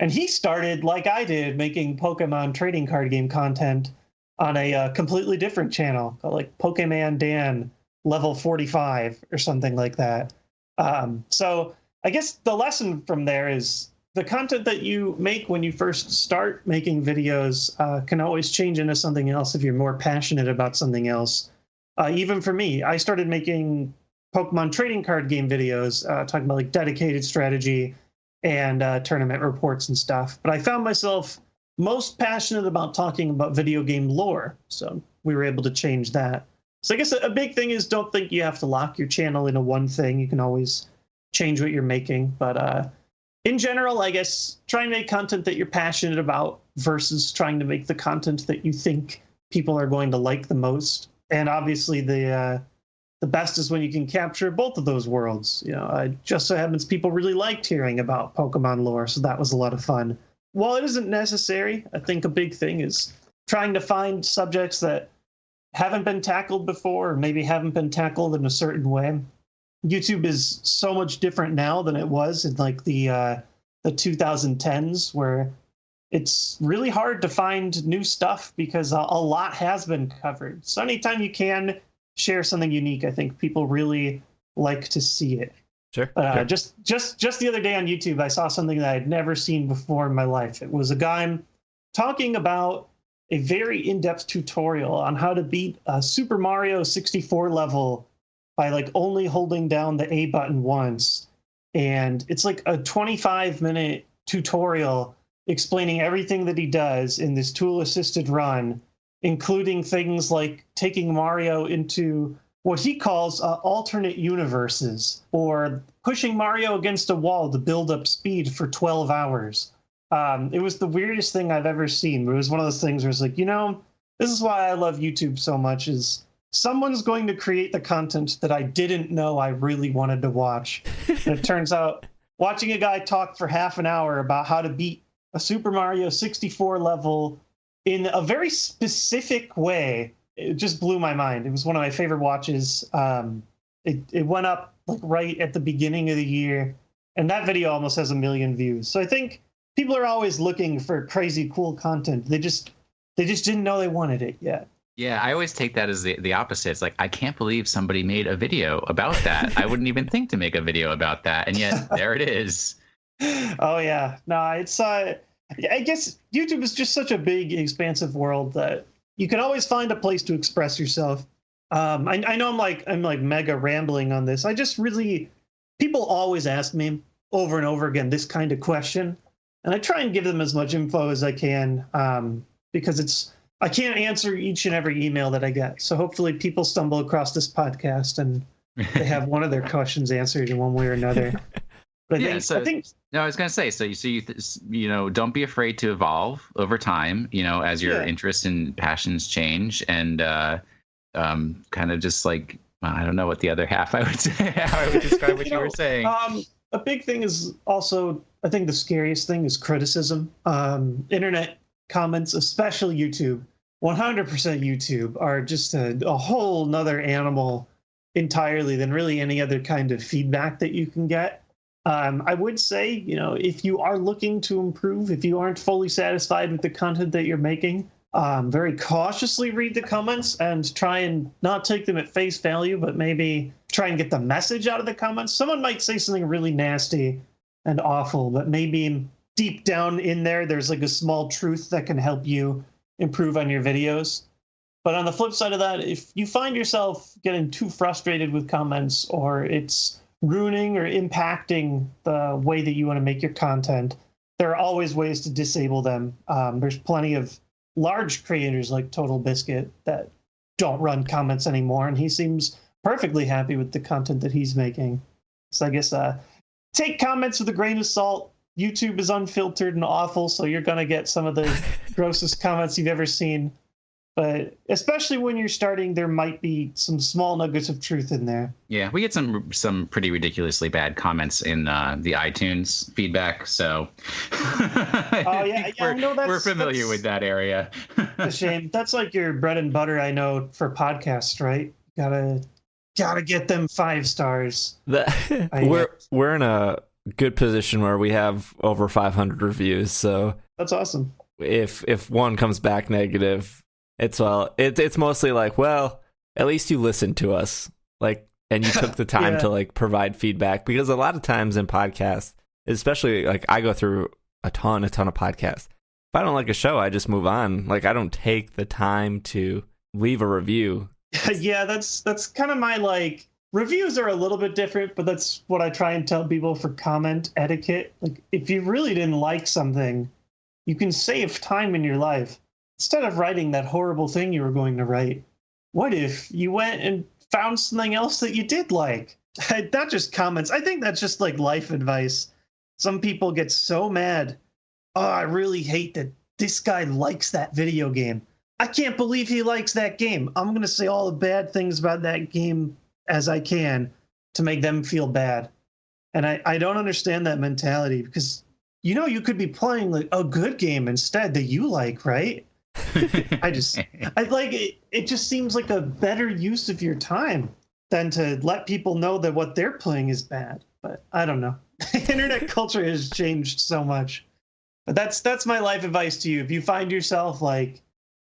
And he started, like I did, making Pokemon trading card game content on a completely different channel, called like Pokemon Dan level 45 or something like that. So I guess the lesson from there is the content that you make when you first start making videos can always change into something else if you're more passionate about something else. Even for me, I started making Pokemon trading card game videos, talking about like dedicated strategy and tournament reports and stuff. But I found myself most passionate about talking about video game lore, so we were able to change that. So I guess a big thing is don't think you have to lock your channel into one thing. You can always change what you're making. But in general, I guess try and make content that you're passionate about versus trying to make the content that you think people are going to like the most. And obviously the best is when you can capture both of those worlds. It just so happens people really liked hearing about Pokemon lore, so that was a lot of fun. While it isn't necessary, I think a big thing is trying to find subjects that haven't been tackled before, or maybe haven't been tackled in a certain way. YouTube is so much different now than it was in like the 2010s, where it's really hard to find new stuff because a lot has been covered. So anytime you can share something unique, I think people really like to see it. Sure. Sure. Just the other day on YouTube, I saw something that I'd never seen before in my life. It was a guy talking about a very in-depth tutorial on how to beat a Super Mario 64 level by like only holding down the A button once. And it's like a 25-minute tutorial explaining everything that he does in this tool-assisted run, including things like taking Mario into what he calls alternate universes, or pushing Mario against a wall to build up speed for 12 hours. It was the weirdest thing I've ever seen, but it was one of those things where it's like, this is why I love YouTube so much, is someone's going to create the content that I didn't know I really wanted to watch. And it turns out watching a guy talk for half an hour about how to beat a Super Mario 64 level in a very specific way, it just blew my mind. It was one of my favorite watches. It went up like right at the beginning of the year, and that video almost has 1 million views. So I think people are always looking for crazy cool content. They just didn't know they wanted it yet. Yeah, I always take that as the opposite. It's like, I can't believe somebody made a video about that. I wouldn't even think to make a video about that, and yet there it is. Oh yeah, no, it's I guess YouTube is just such a big, expansive world that you can always find a place to express yourself. I know I'm like mega rambling on this. I just really, people always ask me over and over again this kind of question, and I try and give them as much info as I can, because I can't answer each and every email that I get. So hopefully people stumble across this podcast and they have one of their questions answered in one way or another. But I think no, I was going to say, so you don't be afraid to evolve over time, as your interests and passions change, and kind of just like, I don't know what the other half I would say, how I would describe what you were saying. A big thing is also, I think the scariest thing is criticism. Internet comments, especially YouTube, 100% YouTube, are just a whole nother animal entirely than really any other kind of feedback that you can get. I would say, if you are looking to improve, if you aren't fully satisfied with the content that you're making, very cautiously read the comments and try and not take them at face value, but maybe try and get the message out of the comments. Someone might say something really nasty and awful, but maybe deep down in there's like a small truth that can help you improve on your videos. But on the flip side of that, if you find yourself getting too frustrated with comments, or it's ruining or impacting the way that you want to make your content, there are always ways to disable them. There's plenty of large creators like Total Biscuit that don't run comments anymore, and he seems perfectly happy with the content that he's making. So I guess take comments with a grain of salt. YouTube is unfiltered and awful, so you're going to get some of the grossest comments you've ever seen. But especially when you're starting, there might be some small nuggets of truth in there. Yeah, we get some pretty ridiculously bad comments in the iTunes feedback. So we're familiar with that area. A shame. That's like your bread and butter, I know, for podcasts, right? Gotta get them 5 stars. We're in a good position where we have over 500 reviews. So that's awesome. If one comes back negative, it's mostly like, well, at least you listened to us, like, and you took the time to like provide feedback, because a lot of times in podcasts, especially like I go through a ton of podcasts. If I don't like a show, I just move on. Like, I don't take the time to leave a review. Yeah, that's kind of my, like, reviews are a little bit different, but that's what I try and tell people for comment etiquette. Like, if you really didn't like something, you can save time in your life. Instead of writing that horrible thing you were going to write, what if you went and found something else that you did like? Not just comments. I think that's just like life advice. Some people get so mad. Oh, I really hate that this guy likes that video game. I can't believe he likes that game. I'm going to say all the bad things about that game as I can to make them feel bad. And I don't understand that mentality, because, you could be playing like a good game instead that you like, right? I like it. It just seems like a better use of your time than to let people know that what they're playing is bad. But I don't know. Internet culture has changed so much. But that's my life advice to you. If you find yourself like,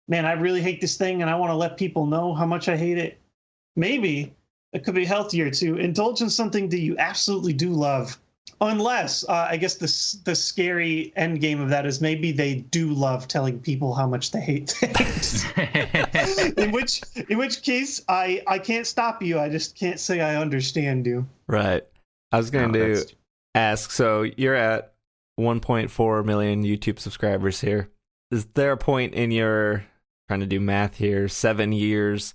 man, I really hate this thing and I want to let people know how much I hate it, maybe it could be healthier to indulge in something that you absolutely do love. Unless, I guess the scary end game of that is maybe they do love telling people how much they hate things. in which case, I can't stop you. I just can't say I understand you. Right. I was going to ask, so you're at 1.4 million YouTube subscribers here. Is there a point in your, trying to do math here, 7 years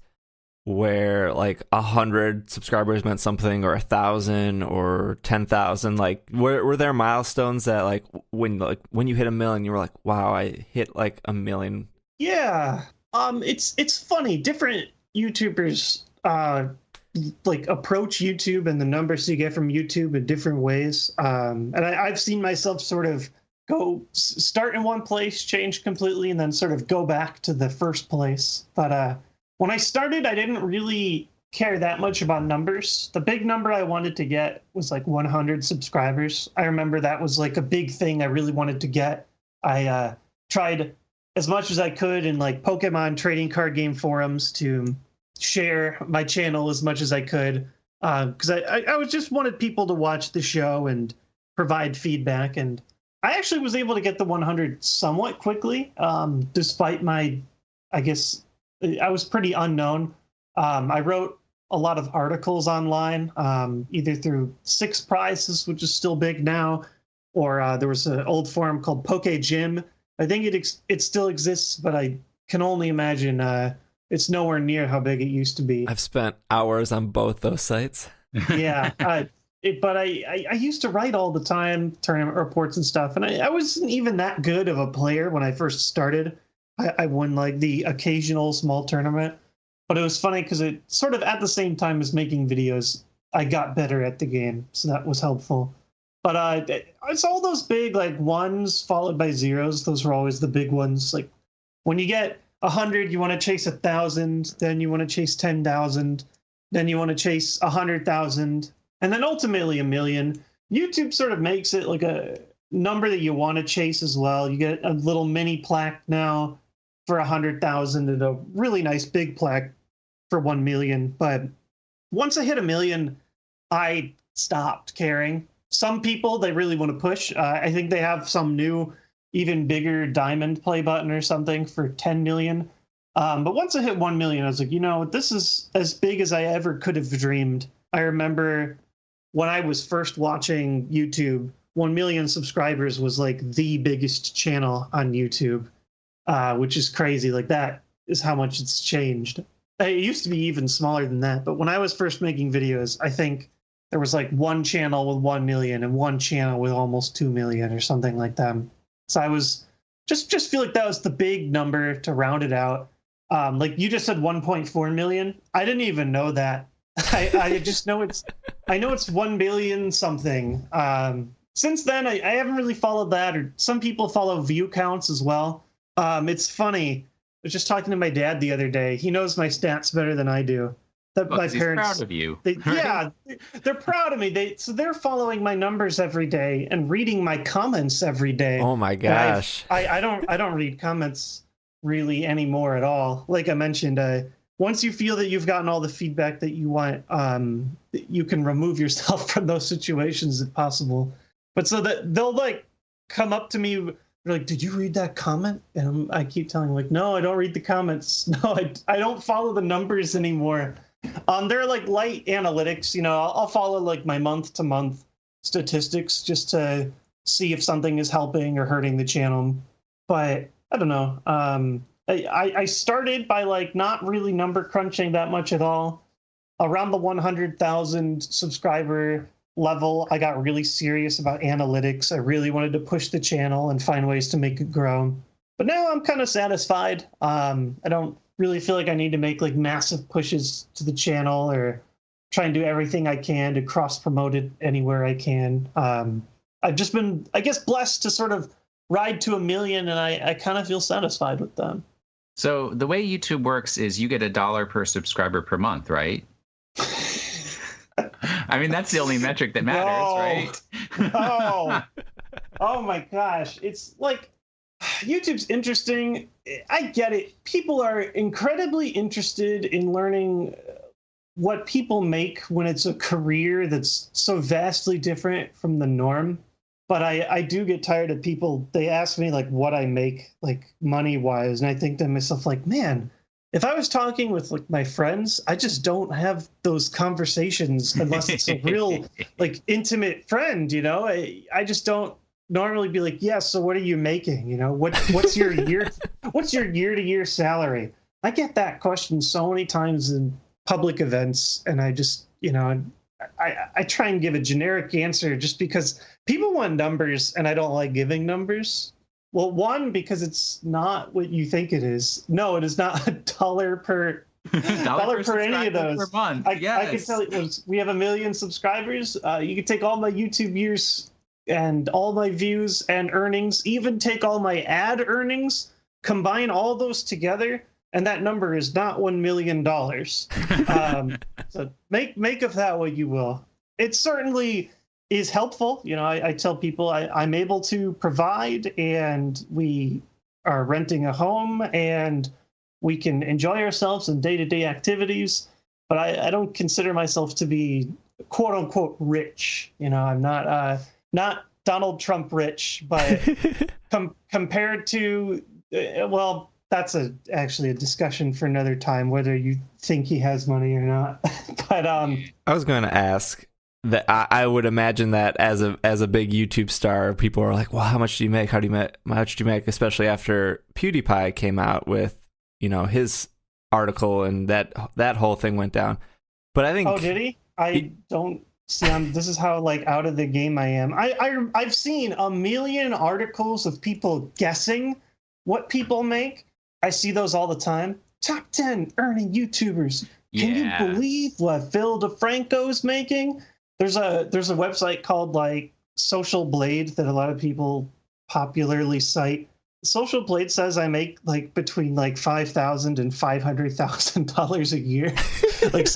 where like 100 subscribers meant something, or 1,000 or 10,000? Like were there milestones that like when you hit 1 million you were like, wow, I hit like 1 million? Yeah. It's funny, different YouTubers like approach YouTube and the numbers you get from YouTube in different ways. And I've seen myself sort of go start in one place, change completely, and then sort of go back to the first place. But when I started, I didn't really care that much about numbers. The big number I wanted to get was like 100 subscribers. I remember that was like a big thing I really wanted to get. I tried as much as I could in like Pokemon trading card game forums to share my channel as much as I could, because I was just wanted people to watch the show and provide feedback. And I actually was able to get the 100 somewhat quickly, despite my, I guess, I was pretty unknown. I wrote a lot of articles online, either through Six Prizes, which is still big now, or there was an old forum called Poke I think it still exists, but I can only imagine it's nowhere near how big it used to be. I've spent hours on both those sites. Yeah, but I used to write all the time, tournament reports and stuff, and I wasn't even that good of a player when I first started. I won like the occasional small tournament, but it was funny because it sort of at the same time as making videos, I got better at the game, so that was helpful. But it's all those big like ones followed by zeros. Those were always the big ones. Like when you get 100, you want to chase 1,000, then you want to chase 10,000, then you want to chase 100,000, and then ultimately 1 million. YouTube sort of makes it like a number that you want to chase as well. You get a little mini plaque now for 100,000 and a really nice big plaque for 1 million. But once I hit 1 million, I stopped caring. Some people, they really want to push. I think they have some new, even bigger diamond play button or something for 10 million. But once I hit 1 million, I was like, you know, this is as big as I ever could have dreamed. I remember when I was first watching YouTube, 1 million subscribers was like the biggest channel on YouTube, which is crazy. Like that is how much it's changed. It used to be even smaller than that. But when I was first making videos, I think there was like one channel with 1 million and one channel with almost 2 million or something like that. So I was just feel like that was the big number to round it out. Like you just said 1.4 million. I didn't even know that. I just know I know it's 1 billion something. Since then, I haven't really followed that, or some people follow view counts as well. It's funny. I was just talking to my dad the other day. He knows my stats better than I do. That my parents, he's proud of you. Yeah, they're proud of me. They're following my numbers every day and reading my comments every day. Oh my gosh! I don't read comments really anymore at all. Like I mentioned, once you feel that you've gotten all the feedback that you want, you can remove yourself from those situations if possible. But so that they'll like come up to me, they're like, "Did you read that comment?" And I keep telling them, like, "No, I don't read the comments. No, I don't follow the numbers anymore." They're like light analytics. You know, I'll follow like my month-to-month statistics just to see if something is helping or hurting the channel. But I don't know. I started by like not really number crunching that much at all. Around the 100,000 subscriber level, I got really serious about analytics. I really wanted to push the channel and find ways to make it grow. But now I'm kind of satisfied. I don't really feel like I need to make like massive pushes to the channel or try and do everything I can to cross promote it anywhere I can. I've just been, I guess, blessed to sort of ride to 1 million, and I kind of feel satisfied with them. So the way YouTube works is you get $1 per subscriber per month, right? I mean, that's the only metric that matters, right? No. Oh my gosh. It's like YouTube's interesting. I get it. People are incredibly interested in learning what people make when it's a career that's so vastly different from the norm. But I do get tired of people. They ask me like what I make, like money wise, and I think to myself like, man, if I was talking with like my friends, I just don't have those conversations unless it's a real like intimate friend, you know. I just don't normally be like, yeah. So what are you making? You know, what's your what's your year-to-year salary? I get that question so many times in public events, and I just, you know, I try and give a generic answer just because people want numbers and I don't like giving numbers. Well, one, because it's not what you think it is. No, it is not $1 per dollar per any of those. Per month. I can tell you, we have 1 million subscribers. You can take all my YouTube years and all my views and earnings, even take all my ad earnings, combine all those together, and that number is not $1 million. So make of that what you will. It certainly is helpful. You know, I tell people I'm able to provide, and we are renting a home, and we can enjoy ourselves in day-to-day activities. But I don't consider myself to be quote unquote rich. You know, I'm not Donald Trump rich, but compared to well. That's actually a discussion for another time, whether you think he has money or not. But I was going to ask that. I would imagine that as a big YouTube star, people are like, "Well, how much do you make? How much do you make?" Especially after PewDiePie came out with, you know, his article and that whole thing went down. But I think, oh, did he? I don't see. This is how like out of the game I am. I've seen 1 million articles of people guessing what people make. I see those all the time. Top 10 earning YouTubers. Can you believe what Phil DeFranco's making? There's a website called like Social Blade that a lot of people popularly cite. Social Blade says I make like between like $5,000 and $500,000 a year. like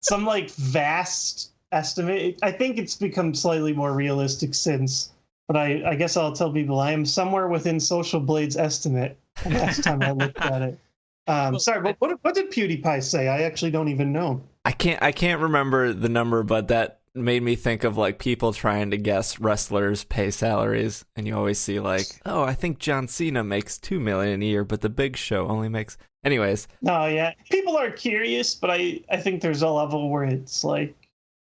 some vast estimate. I think it's become slightly more realistic since. But I guess I'll tell people I am somewhere within Social Blade's estimate. Last time I looked at it. Sorry, but what did PewDiePie say? I actually don't even know. I can't remember the number, but that made me think of like people trying to guess wrestlers' pay salaries, and you always see like, oh, I think John Cena makes $2 million a year, but the Big Show only makes. Anyways. No, yeah, people are curious, but I think there's a level where it's like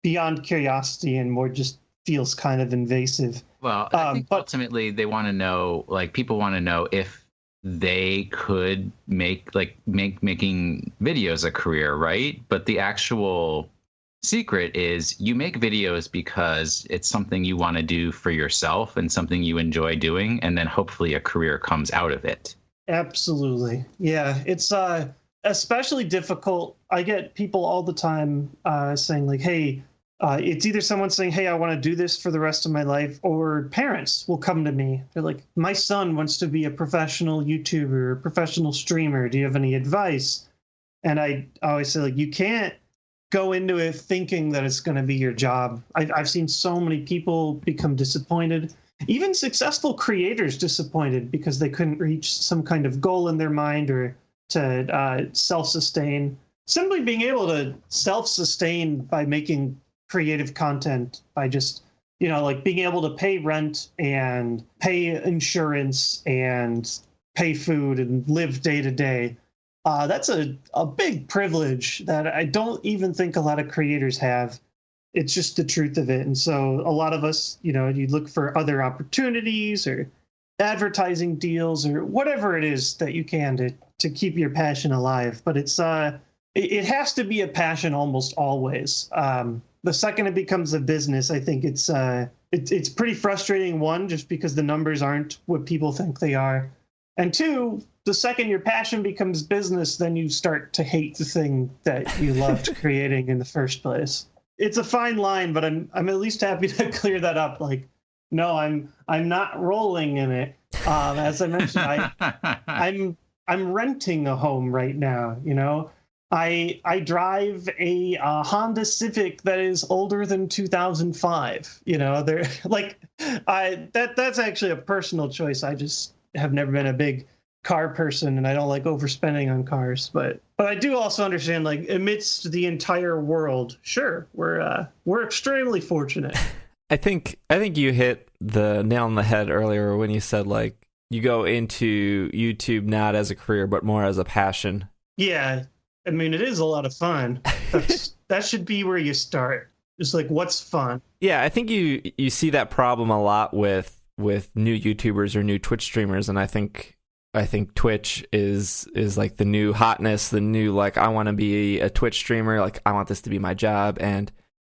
beyond curiosity and more just feels kind of invasive. Well, I think ultimately they want to know, like people want to know if they could make making videos a career, right? But the actual secret is you make videos because it's something you want to do for yourself and something you enjoy doing, and then hopefully a career comes out of it. Absolutely. Yeah, it's especially difficult. I get people all the time saying like, hey, it's either someone saying, hey, I want to do this for the rest of my life, or parents will come to me. They're like, my son wants to be a professional YouTuber, a professional streamer. Do you have any advice? And I always say, like, you can't go into it thinking that it's going to be your job. I've seen so many people become disappointed, even successful creators disappointed because they couldn't reach some kind of goal in their mind or to self-sustain. Simply being able to self-sustain by making creative content, by just, you know, like being able to pay rent and pay insurance and pay food and live day to day. That's a big privilege that I don't even think a lot of creators have. It's just the truth of it. And so a lot of us, you know, you look for other opportunities or advertising deals or whatever it is that you can to keep your passion alive. But it's it has to be a passion almost always. The second it becomes a business, I think it's pretty frustrating, one, just because the numbers aren't what people think they are. And two, the second your passion becomes business, then you start to hate the thing that you loved creating in the first place. It's a fine line, but I'm at least happy to clear that up. Like, no, I'm not rolling in it. As I mentioned, I'm renting a home right now, you know. I drive a Honda Civic that is older than 2005. You know, they're like, that's actually a personal choice. I just have never been a big car person, and I don't like overspending on cars. But I do also understand, like, amidst the entire world, sure, we're extremely fortunate. I think you hit the nail on the head earlier when you said, like, you go into YouTube not as a career but more as a passion. Yeah. I mean, it is a lot of fun. That should be where you start. It's like, what's fun? Yeah, I think you see that problem a lot with new YouTubers or new Twitch streamers, and I think Twitch is like the new hotness, the new, like, I want to be a Twitch streamer, like, I want this to be my job. And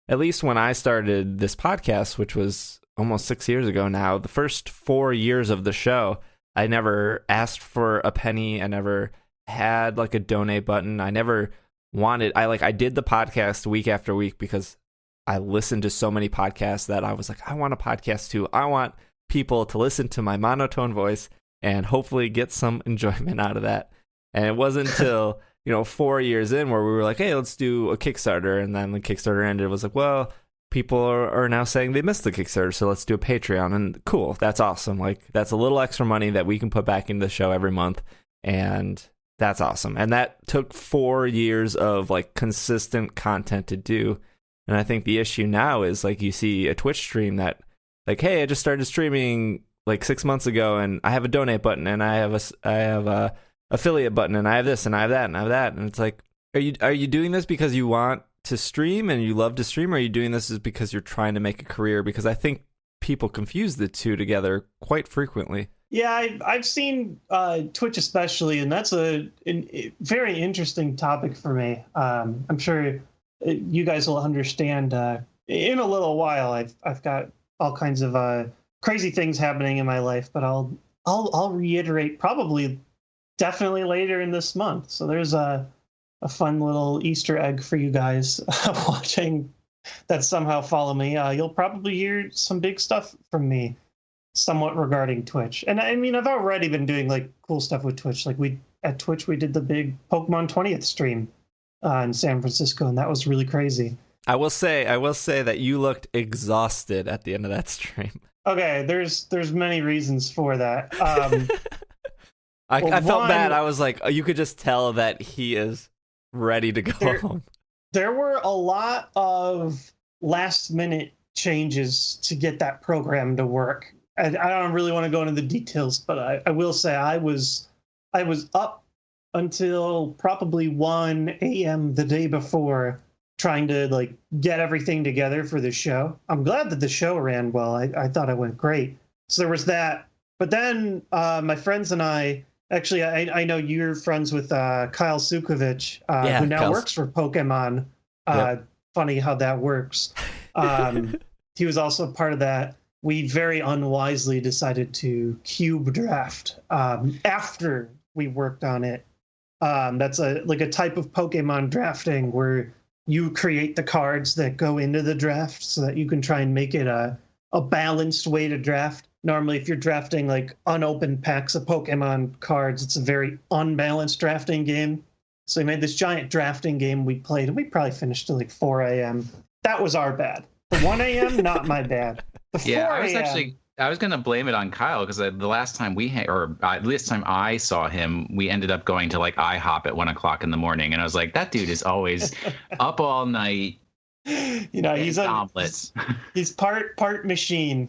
at least when I started this podcast, which was almost 6 years ago now, the first 4 years of the show, I never asked for a penny. I never had like a donate button. I never wanted, I did the podcast week after week because I listened to so many podcasts that I was like, I want a podcast too. I want people to listen to my monotone voice and hopefully get some enjoyment out of that. And it wasn't until 4 years in where we were like, hey, let's do a Kickstarter. And then the Kickstarter ended. It was like, well, people are now saying they missed the Kickstarter, so let's do a Patreon. And cool, that's awesome. Like, that's a little extra money that we can put back into the show every month. And that's awesome. And that took 4 years of like consistent content to do. And I think the issue now is, like, you see a Twitch stream that, like, hey, I just started streaming like 6 months ago, and I have a donate button, and I have a affiliate button, and I have this, and I have that, and I have that. And it's like, are you doing this because you want to stream and you love to stream, or are you doing this is because you're trying to make a career? Because I think people confuse the two together quite frequently. Yeah, I've seen Twitch especially, and that's a very interesting topic for me. I'm sure you guys will understand in a little while. I've got all kinds of crazy things happening in my life, but I'll reiterate probably definitely later in this month. So there's a fun little Easter egg for you guys watching that somehow follow me. You'll probably hear some big stuff from me somewhat regarding Twitch. And I mean, I've already been doing like cool stuff with Twitch. Like at Twitch, we did the big Pokémon 20th stream in San Francisco, and that was really crazy. I will say that you looked exhausted at the end of that stream. Okay, there's many reasons for that. I felt bad. I was like, you could just tell that he is ready to go home. There were a lot of last minute changes to get that program to work. I don't really want to go into the details, but I will say I was up until probably 1 a.m. the day before trying to like get everything together for the show. I'm glad that the show ran well. I thought it went great. So there was that. But then my friends and I know you're friends with Kyle Sukovich, who now works for Pokemon. Yep. Funny how that works. He was also part of that. We very unwisely decided to cube draft after we worked on it. That's a type of Pokemon drafting where you create the cards that go into the draft so that you can try and make it a balanced way to draft. Normally, if you're drafting like unopened packs of Pokemon cards, it's a very unbalanced drafting game. So we made this giant drafting game we played, and we probably finished till like 4 a.m. That was our bad. The 1 a.m., not my bad. The 4 a.m. I was going to blame it on Kyle because the last time this time I saw him, we ended up going to like IHOP at 1 o'clock in the morning. And I was like, that dude is always up all night. He's omelets. He's part machine.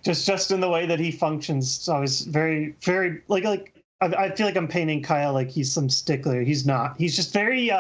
Just in the way that he functions. So I was very, very like I feel like I'm painting Kyle like he's some stickler. He's not. He's just very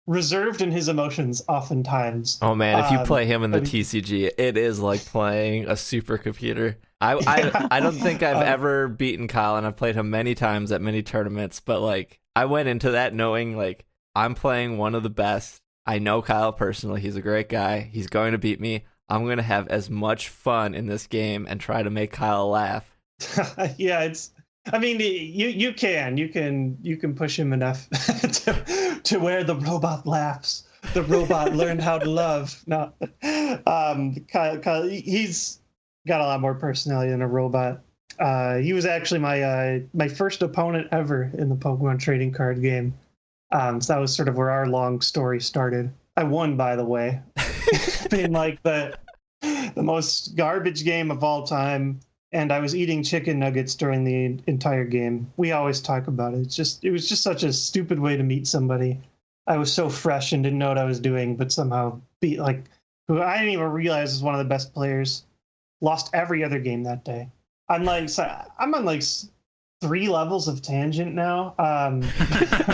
reserved in his emotions oftentimes. Oh man, if you play him in the TCG, it is like playing a supercomputer. I don't think I've ever beaten Kyle, and I've played him many times at many tournaments, but like I went into that knowing like I'm playing one of the best. I know Kyle personally. He's a great guy. He's going to beat me. I'm going to have as much fun in this game and try to make Kyle laugh. Yeah, I mean, you can push him enough to where the robot laughs. The robot learned how to love. No, Kyle, he's got a lot more personality than a robot. He was actually my first opponent ever in the Pokemon trading card game. So that was sort of where our long story started. I won, by the way, being like the most garbage game of all time, and I was eating chicken nuggets during the entire game. We always talk about it. It was just such a stupid way to meet somebody. I was so fresh and didn't know what I was doing, but somehow beat like who I didn't even realize was one of the best players. Lost every other game that day. I'm on like 3 levels of tangent now.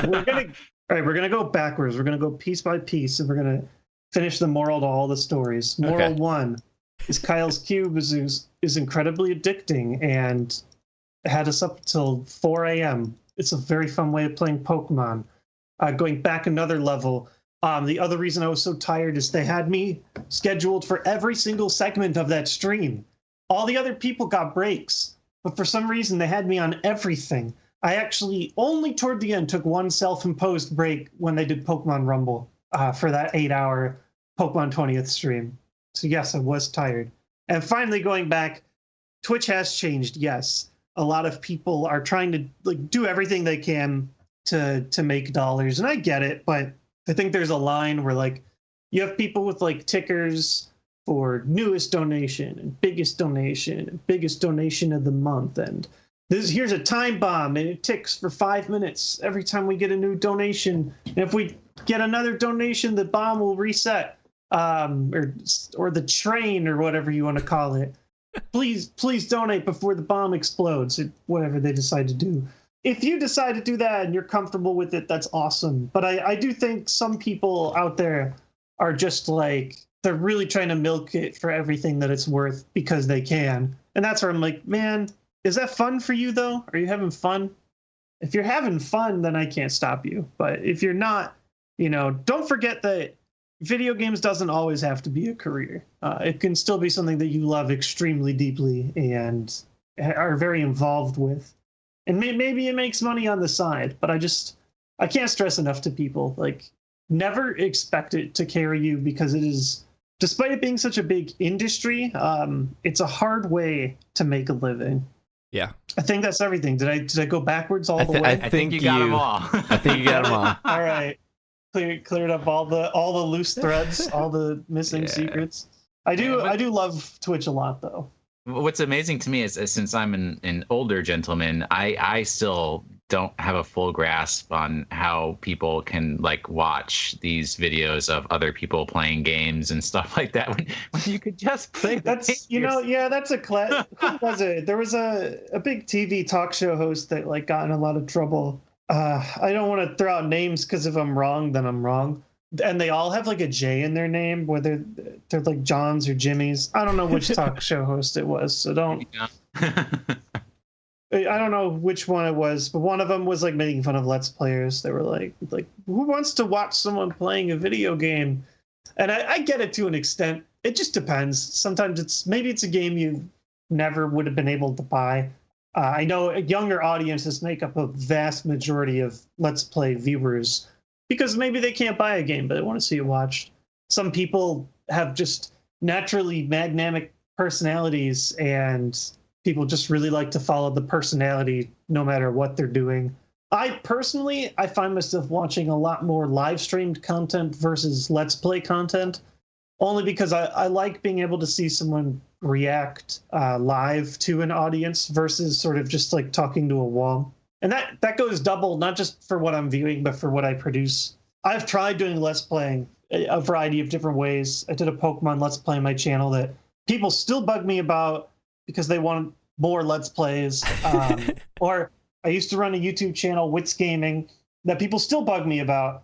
We're gonna go backwards. We're gonna go piece by piece, and we're gonna finish the moral to all the stories. Moral 1 is Kyle's Cube is incredibly addicting and had us up till 4 a.m. It's a very fun way of playing Pokemon. Going back another level, the other reason I was so tired is they had me scheduled for every single segment of that stream. All the other people got breaks, but for some reason they had me on everything. I actually only toward the end took one self-imposed break when they did Pokemon Rumble for that 8-hour Pokemon 20th stream. So yes, I was tired. And finally going back, Twitch has changed, yes. A lot of people are trying to like do everything they can to make dollars, and I get it, but I think there's a line where like you have people with like tickers for newest donation and biggest donation of the month, and here's a time bomb and it ticks for 5 minutes every time we get a new donation, and if we get another donation the bomb will reset, or the train or whatever you want to call it. Please donate before the bomb explodes, or whatever they decide to do. If you decide to do that and you're comfortable with it, that's awesome. But I do think some people out there are just like, they're really trying to milk it for everything that it's worth because they can. And that's where I'm like, man, is that fun for you though? Are you having fun? If you're having fun, then I can't stop you. But if you're not, don't forget that video games doesn't always have to be a career. It can still be something that you love extremely deeply and are very involved with. And maybe it makes money on the side, but I can't stress enough to people, like, never expect it to carry you, because it is, despite it being such a big industry, it's a hard way to make a living. Yeah. I think that's everything. Did I go backwards all the way? I think you got them all. I think you got them all. All right. Cleared up all the loose threads, all the missing secrets. I do love Twitch a lot, though. What's amazing to me is since I'm an older gentleman, I still don't have a full grasp on how people can like watch these videos of other people playing games and stuff like that when you could just play. That's that's a who was it? There was a big TV talk show host that like got in a lot of trouble. I don't want to throw out names because if I'm wrong, then I'm wrong. And they all have like a J in their name, whether they're like John's or Jimmy's. I don't know which talk show host it was, so don't. I don't know which one it was, but one of them was like making fun of Let's Players. They were like, who wants to watch someone playing a video game? And I get it to an extent. It just depends. Sometimes maybe it's a game you never would have been able to buy. I know younger audiences make up a vast majority of Let's Play viewers, because maybe they can't buy a game, but they want to see it watched. Some people have just naturally magnanimous personalities, and people just really like to follow the personality no matter what they're doing. I find myself watching a lot more live streamed content versus Let's Play content, only because I like being able to see someone react live to an audience versus sort of just like talking to a wall. And that goes double, not just for what I'm viewing, but for what I produce. I've tried doing Let's Playing a variety of different ways. I did a Pokemon Let's Play on my channel that people still bug me about because they want more Let's Plays. Or I used to run a YouTube channel, Witz Gaming, that people still bug me about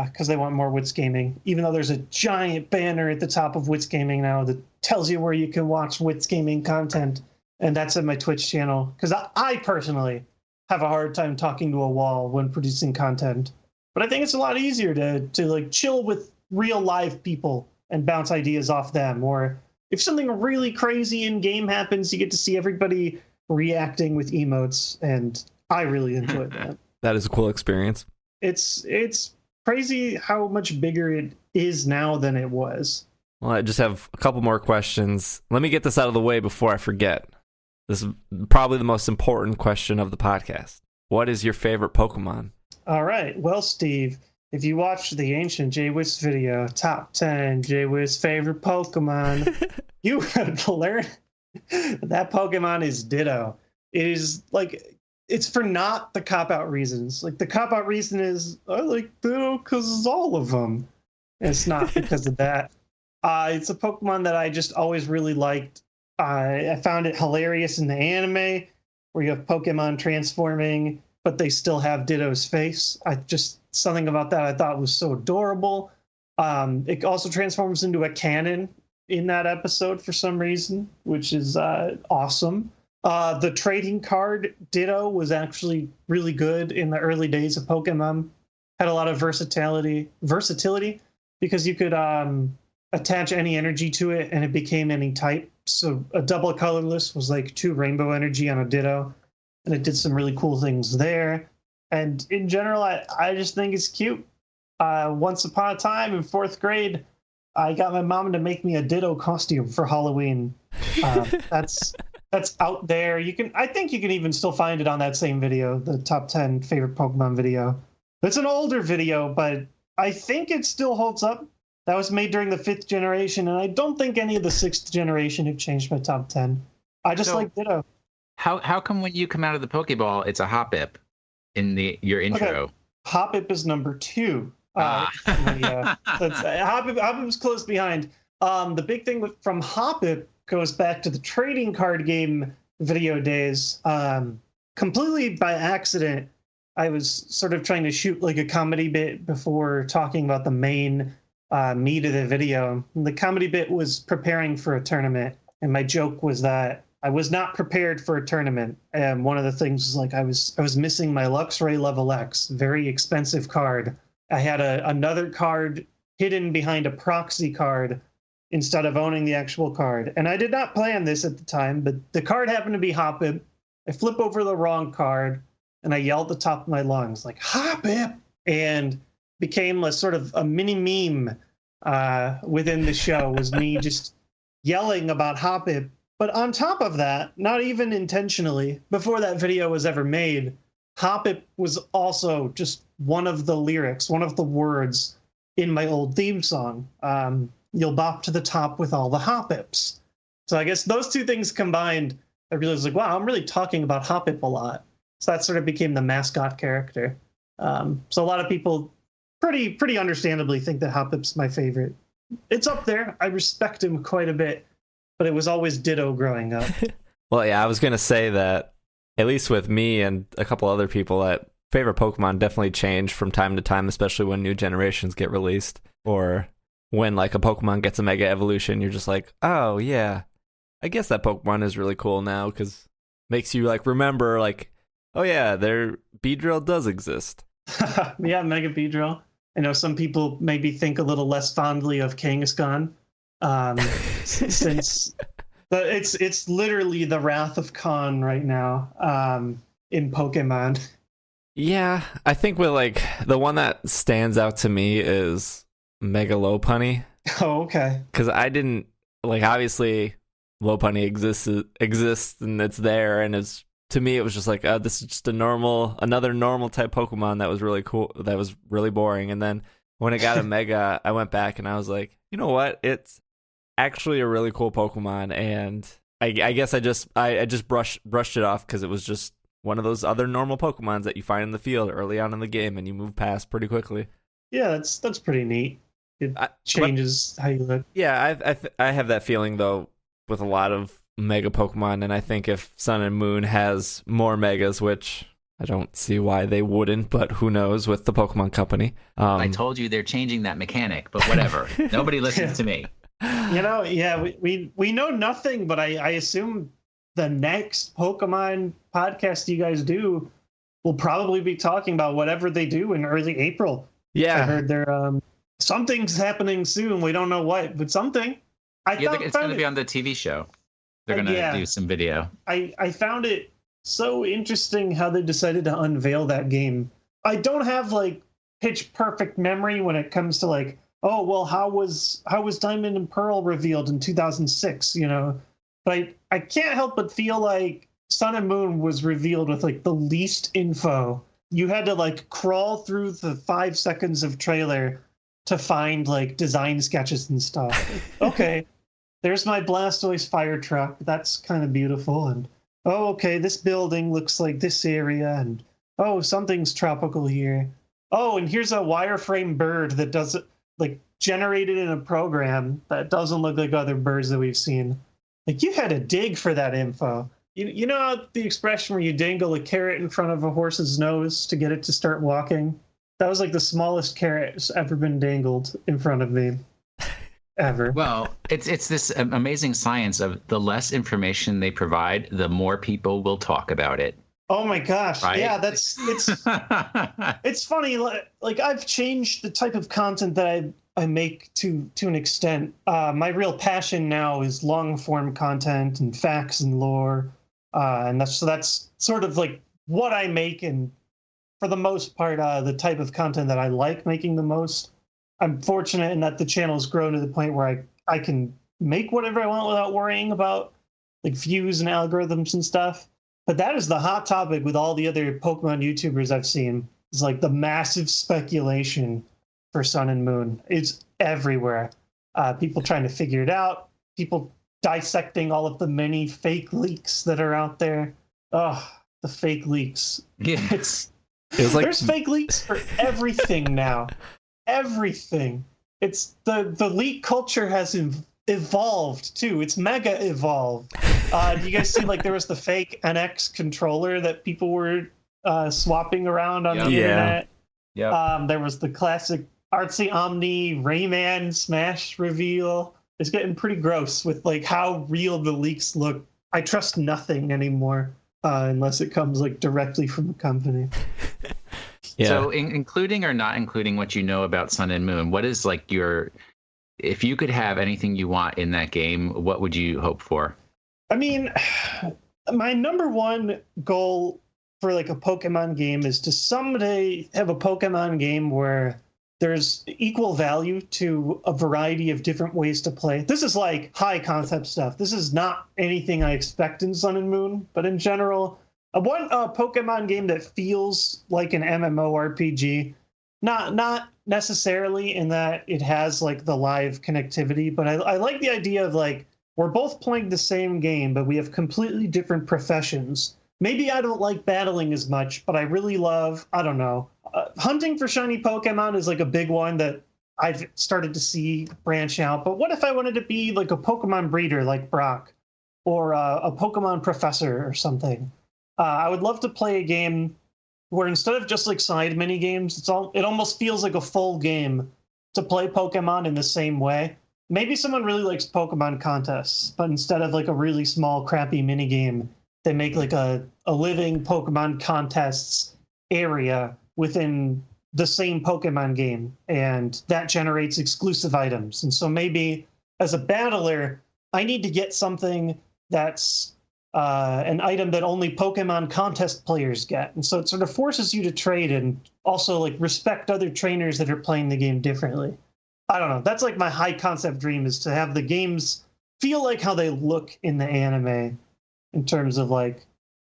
because they want more Witz Gaming, even though there's a giant banner at the top of Witz Gaming now that tells you where you can watch Witz Gaming content. And that's at my Twitch channel, because I personally have a hard time talking to a wall when producing content. But I think it's a lot easier to like chill with real live people and bounce ideas off them. Or if something really crazy in game happens, you get to see everybody reacting with emotes, and I really enjoyed that. That is a cool experience. It's crazy how much bigger it is now than it was. Well, I just have a couple more questions. Let me get this out of the way before I forget. This is probably the most important question of the podcast. What is your favorite Pokemon? All right. Well, Steve, if you watched the ancient TheJWittz video, top 10 TheJWittz favorite Pokemon, you would learn that Pokemon is Ditto. It is like, it's for not the cop-out reasons. Like, the cop-out reason is, I like Ditto because it's all of them. It's not because of that. It's a Pokemon that I just always really liked. I found it hilarious in the anime, where you have Pokemon transforming, but they still have Ditto's face. Something about that I thought was so adorable. It also transforms into a cannon in that episode for some reason, which is awesome. The trading card Ditto was actually really good in the early days of Pokemon. Had a lot of versatility because you could attach any energy to it and it became any type. So a double colorless was like 2 rainbow energy on a Ditto, and it did some really cool things there. And in general, I just think it's cute. Once upon a time in 4th grade, I got my mom to make me a Ditto costume for Halloween. That's out there. I think you can even still find it on that same video, the top 10 favorite Pokemon video. It's an older video, but I think it still holds up. That was made during the 5th generation, and I don't think any of the 6th generation have changed my top 10. I just like Ditto. How come when you come out of the Pokeball, it's a Hoppip in your intro? Okay. Hoppip is number 2. Hoppip's close behind. The big thing from Hoppip goes back to the trading card game video days. Completely by accident, I was sort of trying to shoot like a comedy bit before talking about the main meat of the video. The comedy bit was preparing for a tournament, and my joke was that I was not prepared for a tournament. And one of the things was like I was missing my Luxray Level X, very expensive card. I had another card hidden behind a proxy card instead of owning the actual card. And I did not plan this at the time, but the card happened to be Hoppip. I flip over the wrong card, and I yell at the top of my lungs, like, Hoppip! And became a sort of a mini meme within the show, was me just yelling about Hoppip. But on top of that, not even intentionally, before that video was ever made, Hoppip was also just one of the lyrics, one of the words in my old theme song. You'll bop to the top with all the Hoppips. So I guess those two things combined, I realized, like, wow, I'm really talking about Hoppip a lot. So that sort of became the mascot character. So a lot of people pretty understandably think that Hoppip's my favorite. It's up there. I respect him quite a bit, but it was always Ditto growing up. Well, yeah, I was going to say that, at least with me and a couple other people, that favorite Pokemon definitely change from time to time, especially when new generations get released, or when like a Pokemon gets a Mega Evolution, you're just like, oh yeah, I guess that Pokemon is really cool now, because makes you like remember, like, oh yeah, their Beedrill does exist. Yeah, Mega Beedrill. I know some people maybe think a little less fondly of Kangaskhan, since it's literally the Wrath of Khan right now in Pokemon. Yeah, I think with like the one that stands out to me is Mega Lopunny. Oh, okay. Because I didn't like, obviously Lopunny exists and it's there, and it's, to me it was just like, this is just another normal type Pokemon that was really cool, that was really boring. And then when it got a Mega, I went back and I was like, you know what, it's actually a really cool Pokemon. And I guess I just brushed it off because it was just one of those other normal Pokemons that you find in the field early on in the game and you move past pretty quickly. Yeah, that's pretty neat. It changes how you look. Yeah, I have that feeling though with a lot of Mega Pokemon, and I think if Sun and Moon has more Megas, which I don't see why they wouldn't, but who knows with the Pokemon Company. I told you they're changing that mechanic, but whatever. Nobody listens to me. You know, yeah, we know nothing, but I assume the next Pokemon podcast you guys do will probably be talking about whatever they do in early April. Yeah. I heard there something's happening soon. We don't know what, but something. It's going to be on the TV show. They're going to do some video. I found it so interesting how they decided to unveil that game. I don't have like pitch perfect memory when it comes to like, oh well, how was Diamond and Pearl revealed in 2006? You know, But I can't help but feel like Sun and Moon was revealed with like the least info. You had to like crawl through the 5 seconds of trailer to find like design sketches and stuff. Okay, there's my Blastoise fire truck. That's kind of beautiful. And oh, okay, this building looks like this area. And oh, something's tropical here. Oh, and here's a wireframe bird that doesn't like generated in a program that doesn't look like other birds that we've seen. Like you had to dig for that info. You know the expression where you dangle a carrot in front of a horse's nose to get it to start walking? That was like the smallest carrot that's ever been dangled in front of me. Ever. Well, it's this amazing science of the less information they provide, the more people will talk about it. Oh my gosh. Right? Yeah, it's funny. Like I've changed the type of content that I make to an extent. My real passion now is long form content and facts and lore. And that's sort of like what I make, and for the most part, the type of content that I like making the most. I'm fortunate in that the channel's grown to the point where I can make whatever I want without worrying about like views and algorithms and stuff. But that is the hot topic with all the other Pokemon YouTubers I've seen. It's like the massive speculation for Sun and Moon. It's everywhere. People trying to figure it out. People dissecting all of the many fake leaks that are out there. Oh, the fake leaks. Yeah. It was like There's fake leaks for everything now. Everything. It's the leak culture has evolved too. It's mega evolved. Do you guys see like there was the fake NX controller that people were swapping around on the internet? Yeah. There was the classic artsy Omni Rayman Smash reveal. It's getting pretty gross with like how real the leaks look. I trust nothing anymore unless it comes like directly from the company. Yeah. So including or not including what you know about Sun and Moon, what is like if you could have anything you want in that game, what would you hope for? I mean, my number one goal for like a Pokemon game is to someday have a Pokemon game where there's equal value to a variety of different ways to play. This is like high concept stuff. This is not anything I expect in Sun and Moon, but in general, I want a Pokemon game that feels like an MMORPG. Not necessarily in that it has like the live connectivity, but I like the idea of like, we're both playing the same game, but we have completely different professions. Maybe I don't like battling as much, but I really love, I don't know, hunting for shiny Pokemon is like a big one that I've started to see branch out. But what if I wanted to be like a Pokemon breeder like Brock, or a Pokemon professor or something? I would love to play a game where instead of just like side mini games, it almost feels like a full game to play Pokemon in the same way. Maybe someone really likes Pokemon contests, but instead of like a really small, crappy mini game, they make like a living Pokemon contests area within the same Pokemon game, and that generates exclusive items. And so maybe as a battler, I need to get something that's an item that only Pokemon contest players get. And so it sort of forces you to trade and also like respect other trainers that are playing the game differently. I don't know. That's like my high concept dream, is to have the games feel like how they look in the anime, in terms of like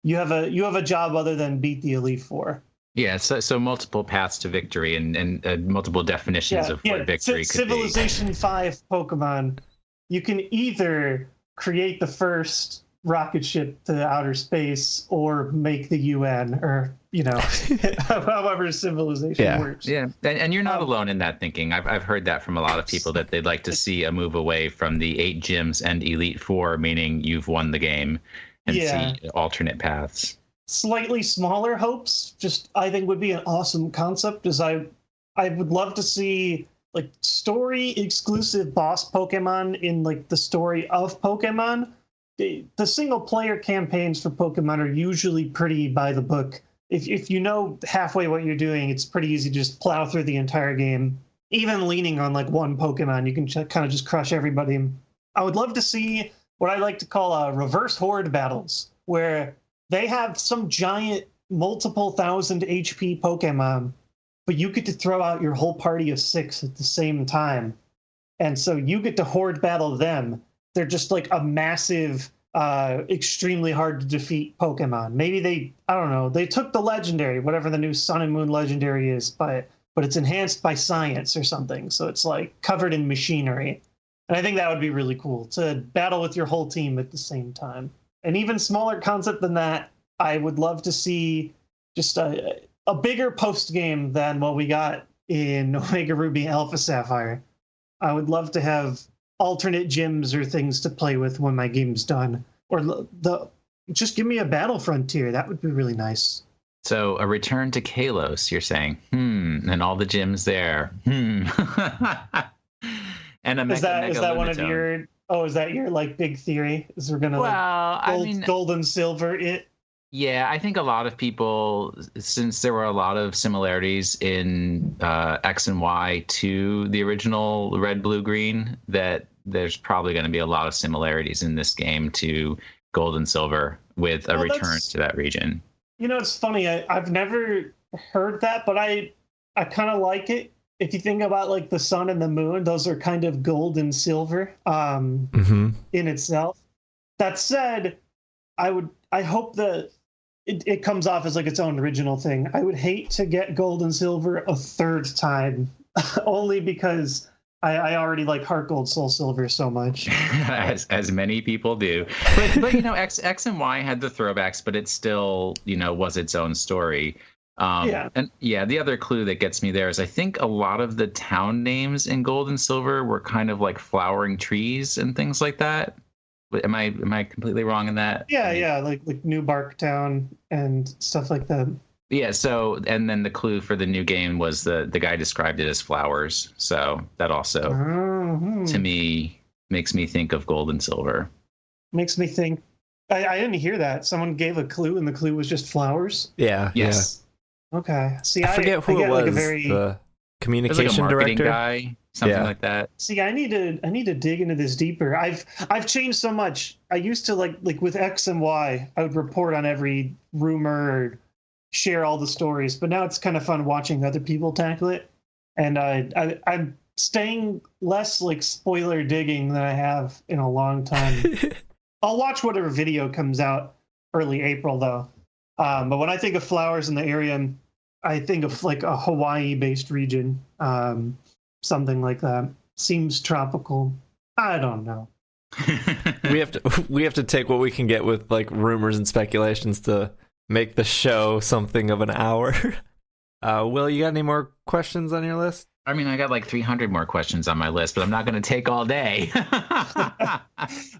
you have a job other than beat the Elite Four. Yeah, so multiple paths to victory and multiple definitions of what victory could Civilization 5 Pokemon, you can either create the first rocket ship to outer space or make the UN, or however civilization works. Yeah, and you're not alone in that thinking. I've heard that from a lot of people, that they'd like to see a move away from the 8 gyms and Elite Four, meaning you've won the game, and see alternate paths. Slightly smaller hopes, just I think would be an awesome concept, is I would love to see like story exclusive boss Pokemon in like the story of Pokemon. The single player campaigns for Pokemon are usually pretty by the book. If you know halfway what you're doing, it's pretty easy to just plow through the entire game. Even leaning on like one Pokemon, you can kind of just crush everybody. I would love to see what I like to call reverse horde battles, where they have some giant multiple thousand HP Pokemon, but you get to throw out your whole party of 6 at the same time. And so you get to horde battle them. they're just like a massive, extremely hard to defeat Pokemon. Maybe I don't know, they took the legendary, whatever the new Sun and Moon legendary is, but it's enhanced by science or something. So it's like covered in machinery. And I think that would be really cool to battle with your whole team at the same time. An even smaller concept than that, I would love to see just a bigger post game than what we got in Omega Ruby Alpha Sapphire. I would love to have alternate gyms or things to play with when my game's done. Or just give me a battle frontier. That would be really nice. So a return to Kalos, you're saying? And all the gyms there. And a is that one of your? Oh, is that your like big theory? Is we're gonna gold and silver it? Yeah, I think a lot of people, since there were a lot of similarities in X and Y to the original Red, Blue, Green, that there's probably going to be a lot of similarities in this game to Gold and Silver with a return to that region. You know, it's funny. I've never heard that, but I kind of like it. If you think about like the sun and the moon, those are kind of gold and silver in itself. That said, I hope that it comes off as like its own original thing. I would hate to get gold and silver a third time, only because I already like Heart Gold, Soul Silver so much. as many people do. But you know, X and Y had the throwbacks, but it still, you know, was its own story. And the other clue that gets me there is I think a lot of the town names in Gold and Silver were kind of like flowering trees and things like that. Am I completely wrong in that? Yeah, like New Bark Town and stuff like that. Yeah, so and then the clue for the new game was the guy described it as flowers. So that also to me makes me think of Gold and Silver. Makes me think I didn't hear that. Someone gave a clue and the clue was just flowers. Yeah. Yes. Yeah. Okay. See, I forget who it was. Like the communication like a marketing director guy, something like that. See, I need to dig into this deeper. I've changed so much. I used to like with X and Y, I would report on every rumor or share all the stories, but now it's kind of fun watching other people tackle it. And I'm staying less like spoiler digging than I have in a long time. I'll watch whatever video comes out early April though. But when I think of flowers in the area, I think of like a Hawaii-based region, something like that. Seems tropical. I don't know. we have to take what we can get with like rumors and speculations to make the show something of an hour. Will, you got any more questions on your list? I mean, I got like 300 more questions on my list, but I'm not going to take all day.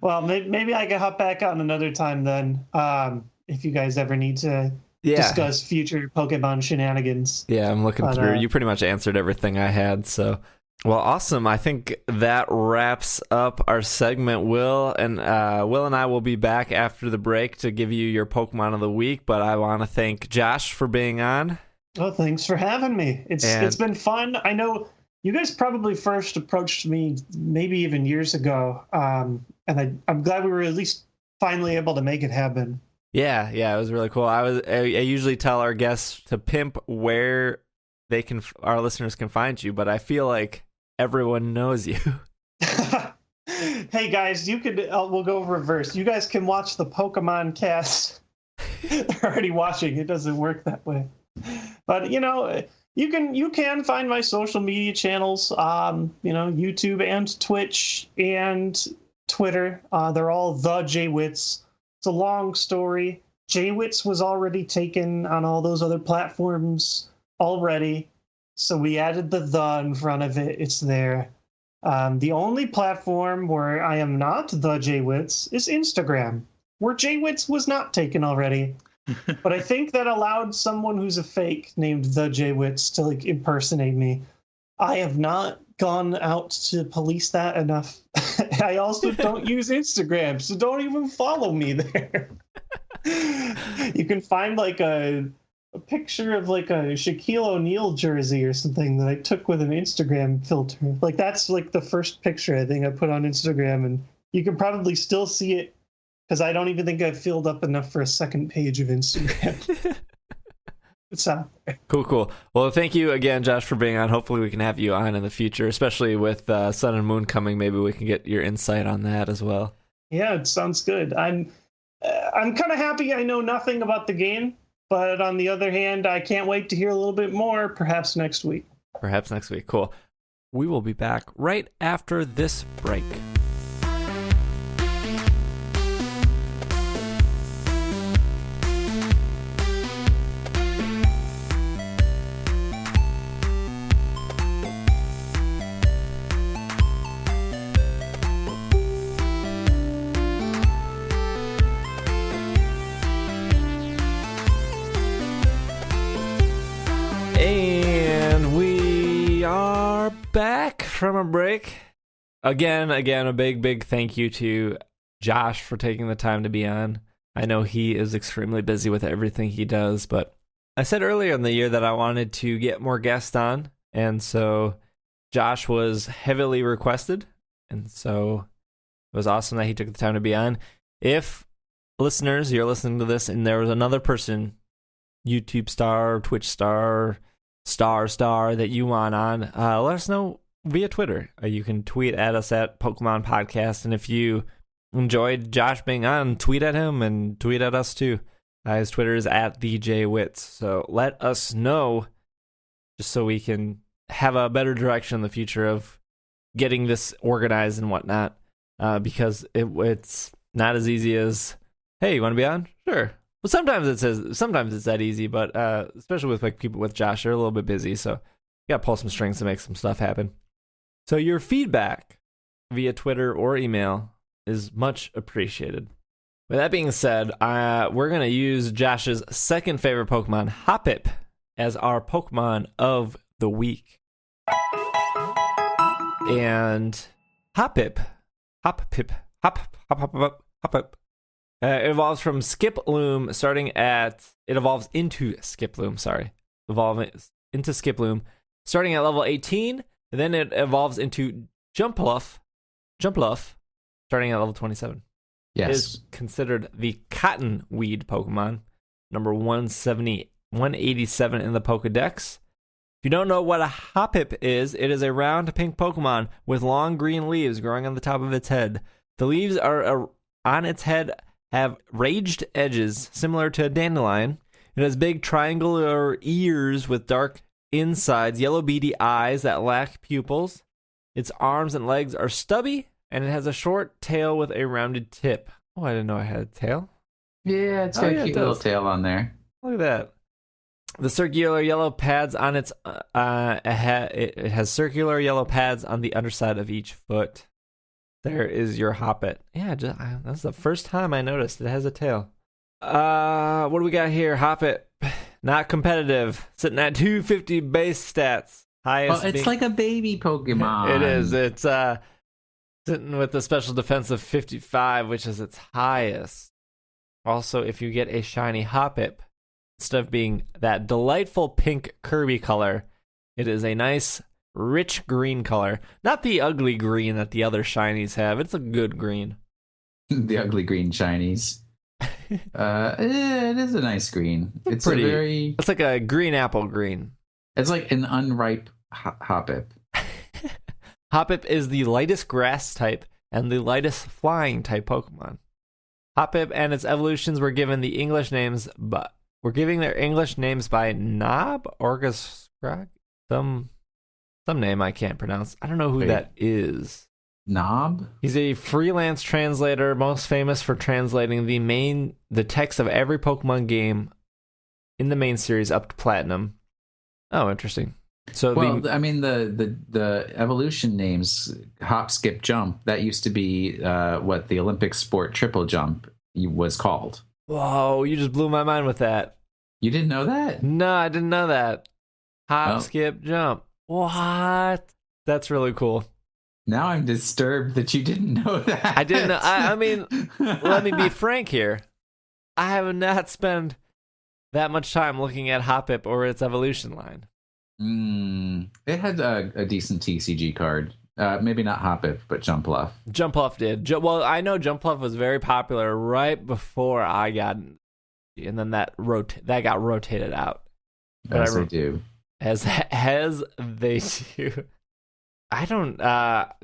Well, maybe I can hop back on another time then, if you guys ever need to discuss future Pokemon shenanigans. Yeah, I'm looking through. You pretty much answered everything I had, so... Well, awesome. I think that wraps up our segment, Will. And Will and I will be back after the break to give you your Pokemon of the week, but I want to thank Josh for being on. Oh, thanks for having me. It's been fun. I know you guys probably first approached me maybe even years ago, and I'm glad we were at least finally able to make it happen. Yeah, it was really cool. I usually tell our guests to pimp where our listeners can find you, but I feel like everyone knows you. Hey guys, we'll go reverse. You guys can watch the Pokemon cast. They're already watching. It doesn't work that way. But you know, you can find my social media channels, YouTube and Twitch and Twitter. They're all TheJWittz. It's a long story. JWittz was already taken on all those other platforms already. So we added the in front of it. It's there. The only platform where I am not TheJWittz is Instagram, where JWittz was not taken already. But I think that allowed someone who's a fake named TheJWittz to like impersonate me. I have not gone out to police that enough. I also don't use Instagram, so don't even follow me there. You can find like a picture of like a Shaquille O'Neal jersey or something that I took with an Instagram filter. Like that's like the first picture I think I put on Instagram, and you can probably still see it because I don't even think I've filled up enough for a second page of Instagram. It's out there. Cool. Well, thank you again, Josh, for being on. Hopefully we can have you on in the future, especially with Sun and Moon coming. Maybe we can get your insight on that as well. Yeah, it sounds good. I'm kind of happy I know nothing about the game, but on the other hand, I can't wait to hear a little bit more, perhaps next week. Cool. We will be back right after this break. And we are back from a break. Again, a big thank you to Josh for taking the time to be on. I know he is extremely busy with everything he does, but I said earlier in the year that I wanted to get more guests on, and so Josh was heavily requested, and so it was awesome that he took the time to be on. If listeners, you're listening to this and there was another person, YouTube star, Twitch star that you want on, let us know via Twitter. You can tweet at us at Pokemon Podcast, and if you enjoyed Josh being on, tweet at him and tweet at us too. His Twitter is at TheJWittz. So let us know, just so we can have a better direction in the future of getting this organized and whatnot, because it's not as easy as, hey, you want to be on? Sure. Well, sometimes it's that easy, but especially with like people with Josh, they're a little bit busy, so you gotta pull some strings to make some stuff happen. So your feedback via Twitter or email is much appreciated. With that being said, we're gonna use Josh's second favorite Pokemon, Hoppip, as our Pokemon of the week. And Hoppip. It evolves from Skiploom, it evolves into Skiploom, evolving into Skiploom, starting at level 18, and then it evolves into Jumpluff, starting at level 27. Yes. It is considered the cottonweed Pokemon, number 187 in the Pokedex. If you don't know what a Hoppip is, it is a round pink Pokemon with long green leaves growing on the top of its head. The leaves are on its head have raised edges similar to a dandelion. It has big triangular ears with dark insides, yellow beady eyes that lack pupils. Its arms and legs are stubby, and it has a short tail with a rounded tip. Oh, I didn't know I had a tail. Yeah, it's got a cute little tail on there. Look at that. The circular yellow pads on its it has circular yellow pads on the underside of each foot. There is your Hoppip. Yeah, that's the first time I noticed it has a tail. What do we got here? Hoppip, not competitive, sitting at 250 base stats. Highest. Well, it's like a baby Pokemon. It is. It's sitting with a special defense of 55, which is its highest. Also, if you get a shiny Hoppip, instead of being that delightful pink Kirby color, it is a nice rich green color. Not the ugly green that the other shinies have. It's a good green. The ugly green shinies. It is a nice green. It's pretty. It's like a green apple green. It's like an unripe Hoppip. Hoppip is the lightest grass type and the lightest flying type Pokemon. Hoppip and its evolutions were given the English names, but we're giving their English names by Knob Orgascrag, some name I can't pronounce. I don't know who that is. Knob? He's a freelance translator, most famous for translating the text of every Pokemon game in the main series up to Platinum. Oh, interesting. So the evolution names, Hop, Skip, Jump, that used to be what the Olympic sport triple jump was called. Whoa, you just blew my mind with that. You didn't know that? No, I didn't know that. Hop, skip, jump. What? That's really cool. Now I'm disturbed that you didn't know that. I didn't know. I mean, let me be frank here. I have not spent that much time looking at Hoppip or its evolution line. It had a decent TCG card. Maybe not Hoppip, but Jumpluff. Jumpluff did. Well, I know Jumpluff was very popular right before I got, and then that got rotated out. As they do. As they do. I don't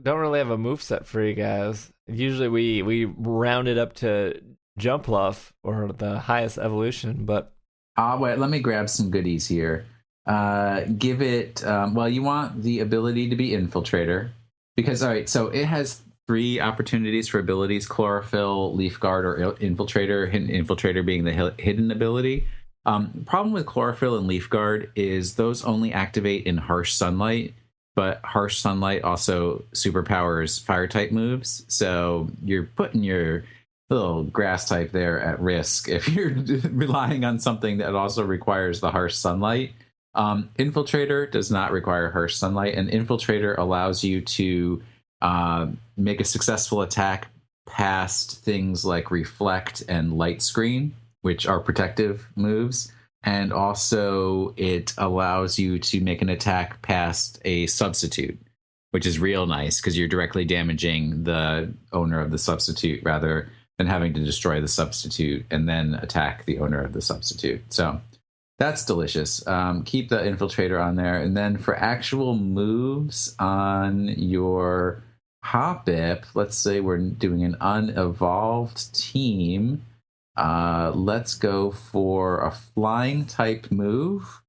really have a moveset for you guys. Usually we round it up to Jump Luff or the highest evolution, but wait, let me grab some goodies here. Give it you want the ability to be Infiltrator, because all right, so it has 3 opportunities for abilities: Chlorophyll, Leaf Guard, or Infiltrator. Infiltrator being the hidden ability. Problem with Chlorophyll and Leaf Guard is those only activate in harsh sunlight, but harsh sunlight also superpowers fire type moves, so you're putting your little grass type there at risk if you're relying on something that also requires the harsh sunlight. Infiltrator does not require harsh sunlight, and Infiltrator allows you to make a successful attack past things like Reflect and Light Screen, which are protective moves. And also it allows you to make an attack past a Substitute, which is real nice because you're directly damaging the owner of the Substitute rather than having to destroy the Substitute and then attack the owner of the Substitute. So that's delicious. Keep the Infiltrator on there. And then for actual moves on your Hoppip, let's say we're doing an unevolved team. Let's go for a flying type move.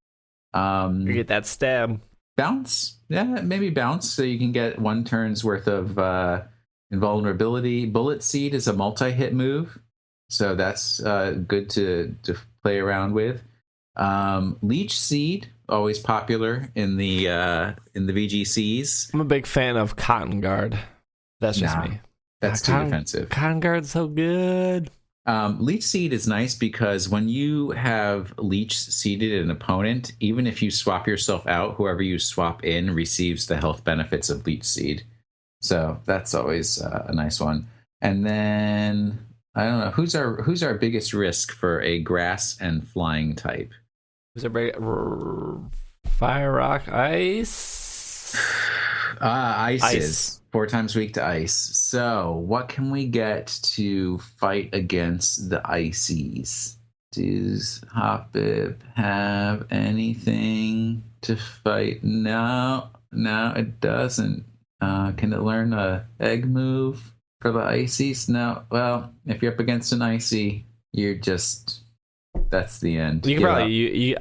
You get that stab. Bounce. Yeah, maybe bounce so you can get 1 turn's worth of invulnerability. Bullet Seed is a multi-hit move, so that's good to play around with. Leech Seed, always popular in the VGCs. I'm a big fan of Cotton Guard. That's just me. That's too defensive. Cotton Guard's so good. Leech Seed is nice because when you have Leech seeded an opponent, even if you swap yourself out, whoever you swap in receives the health benefits of Leech Seed. So that's always a nice one. And then I don't know who's our biggest risk for a grass and flying type. Who's our fire, rock, ice? Ice is 4 times weak to ice. So what can we get to fight against the ices? Does Hoppip have anything to fight? No, it doesn't. Can it learn a egg move for the ices? No. Well, if you're up against an icy, that's the end. You can probably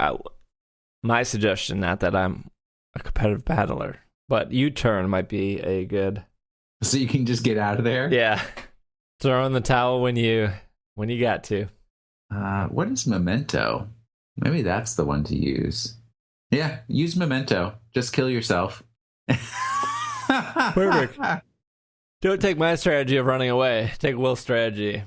my suggestion, not that I'm a competitive battler, but U-turn might be a good. So you can just get out of there? Yeah. Throw in the towel when you got to. What is Memento? Maybe that's the one to use. Yeah, use Memento. Just kill yourself. Perfect. Don't take my strategy of running away. Take Will's strategy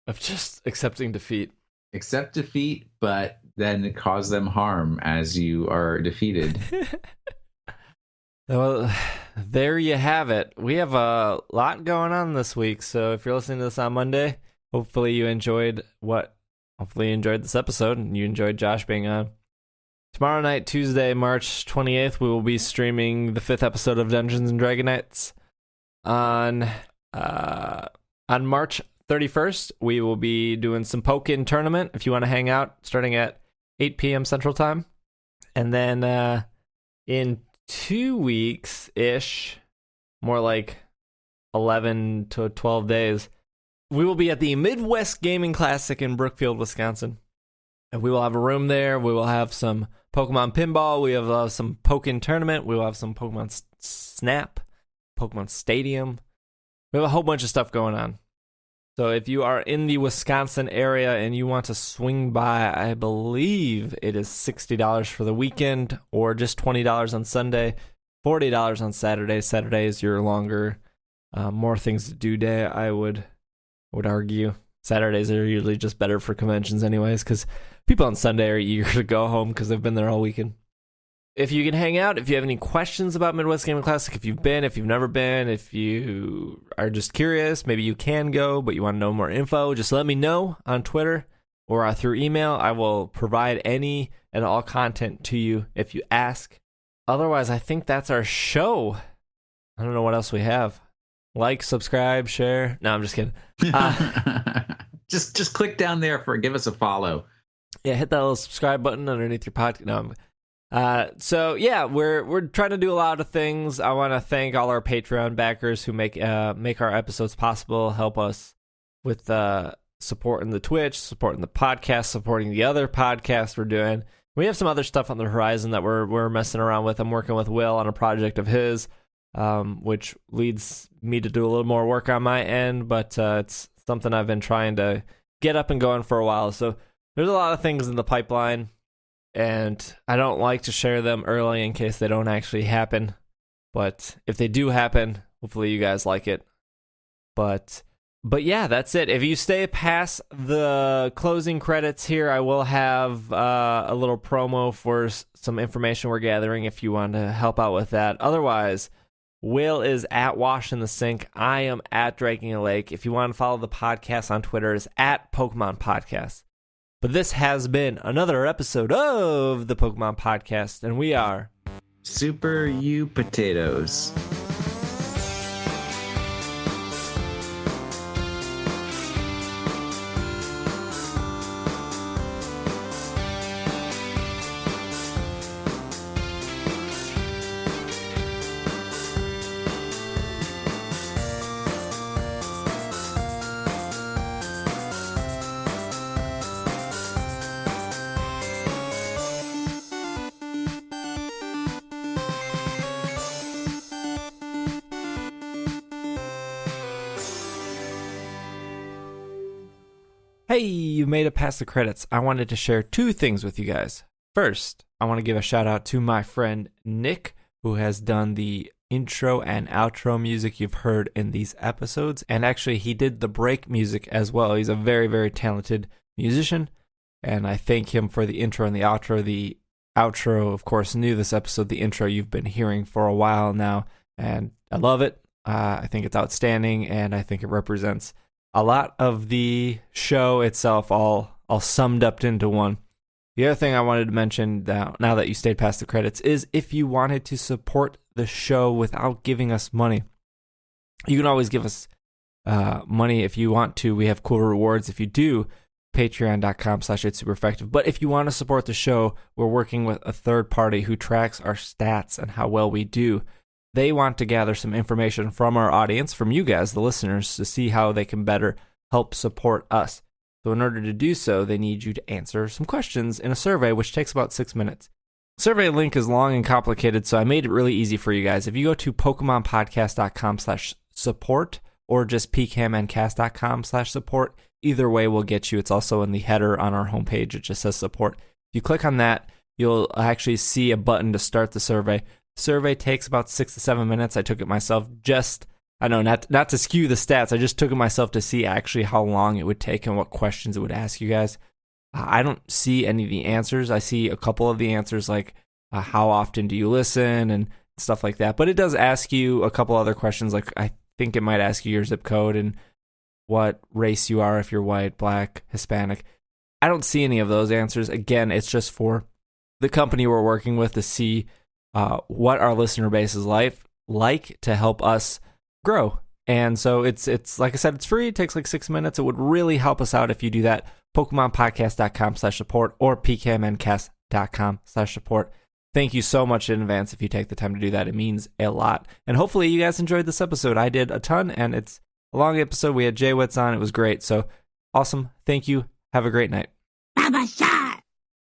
of just accepting defeat. Accept defeat, but then cause them harm as you are defeated. Well, there you have it. We have a lot going on this week, so if you're listening to this on Monday, hopefully you enjoyed this episode and you enjoyed Josh being on. Tomorrow night, Tuesday, March 28th, we will be streaming the 5th episode of Dungeons and Dragonites. On March 31st, we will be doing some Pokken Tournament if you want to hang out, starting at 8 p.m. Central Time. And then in 2 weeks-ish, more like 11 to 12 days, we will be at the Midwest Gaming Classic in Brookfield, Wisconsin. And we will have a room there. We will have some Pokemon Pinball. We have some Pokken Tournament. We will have some Pokemon Snap, Pokemon Stadium. We have a whole bunch of stuff going on. So if you are in the Wisconsin area and you want to swing by, I believe it is $60 for the weekend or just $20 on Sunday, $40 on Saturday. Saturday is your longer, more things to do day, I would argue. Saturdays are usually just better for conventions anyways, because people on Sunday are eager to go home because they've been there all weekend. If you can hang out, if you have any questions about Midwest Gaming Classic, if you've been, if you've never been, if you are just curious, maybe you can go, but you want to know more info, just let me know on Twitter or through email. I will provide any and all content to you if you ask. Otherwise, I think that's our show. I don't know what else we have. Like, subscribe, share. No, I'm just kidding. Just click down there give us a follow. Yeah, hit that little subscribe button underneath your podcast. No, So yeah, we're trying to do a lot of things. I want to thank all our Patreon backers who make our episodes possible, help us with supporting the Twitch, supporting the podcast, supporting the other podcasts we're doing. We have some other stuff on the horizon that we're messing around with. I'm working with Will on a project of his, which leads me to do a little more work on my end, but it's something I've been trying to get up and going for a while. So there's a lot of things in the pipeline, and I don't like to share them early in case they don't actually happen. But if they do happen, hopefully you guys like it. But yeah, that's it. If you stay past the closing credits here, I will have a little promo for some information we're gathering if you want to help out with that. Otherwise, Will is at Wash in the Sink. I am at Dragging a Lake. If you want to follow the podcast on Twitter, it's at Pokemon Podcast. But this has been another episode of the Pokemon Podcast, and we are Super U Potatoes. Hey, you made it past the credits. I wanted to share two things with you guys. First, I want to give a shout out to my friend Nick, who has done the intro and outro music you've heard in these episodes. And actually, he did the break music as well. He's a very, very talented musician, and I thank him for the intro and the outro. The outro, of course, new this episode. The intro you've been hearing for a while now, and I love it. I think it's outstanding, and I think it represents a lot of the show itself, all summed up into one. The other thing I wanted to mention now that you stayed past the credits is if you wanted to support the show without giving us money, you can always give us money if you want to. We have cool rewards if you do. Patreon.com/itssupereffective. But if you want to support the show, we're working with a third party who tracks our stats and how well we do. They want to gather some information from our audience, from you guys, the listeners, to see how they can better help support us. So in order to do so, they need you to answer some questions in a survey, which takes about 6 minutes. Survey link is long and complicated, so I made it really easy for you guys. If you go to PokemonPodcast.com/support or just PKMNcast.com/support, either way will get you. It's also in the header on our homepage. It just says support. If you click on that, you'll actually see a button to start the survey. Survey takes about 6 to 7 minutes. I took it myself not to skew the stats. I just took it myself to see actually how long it would take and what questions it would ask you guys. I don't see any of the answers. I see a couple of the answers like how often do you listen and stuff like that. But it does ask you a couple other questions, like I think it might ask you your zip code and what race you are, if you're white, black, Hispanic. I don't see any of those answers. Again, it's just for the company we're working with to see what our listener base is like to help us grow. And so it's like I said, it's free. It takes like 6 minutes. It would really help us out if you do that. PokemonPodcast.com/support or PKMNcast.com/support. Thank you so much in advance if you take the time to do that. It means a lot. And hopefully you guys enjoyed this episode. I did a ton, and it's a long episode. We had TheJWittz on. It was great. So awesome. Thank you. Have a great night. Baba-sha!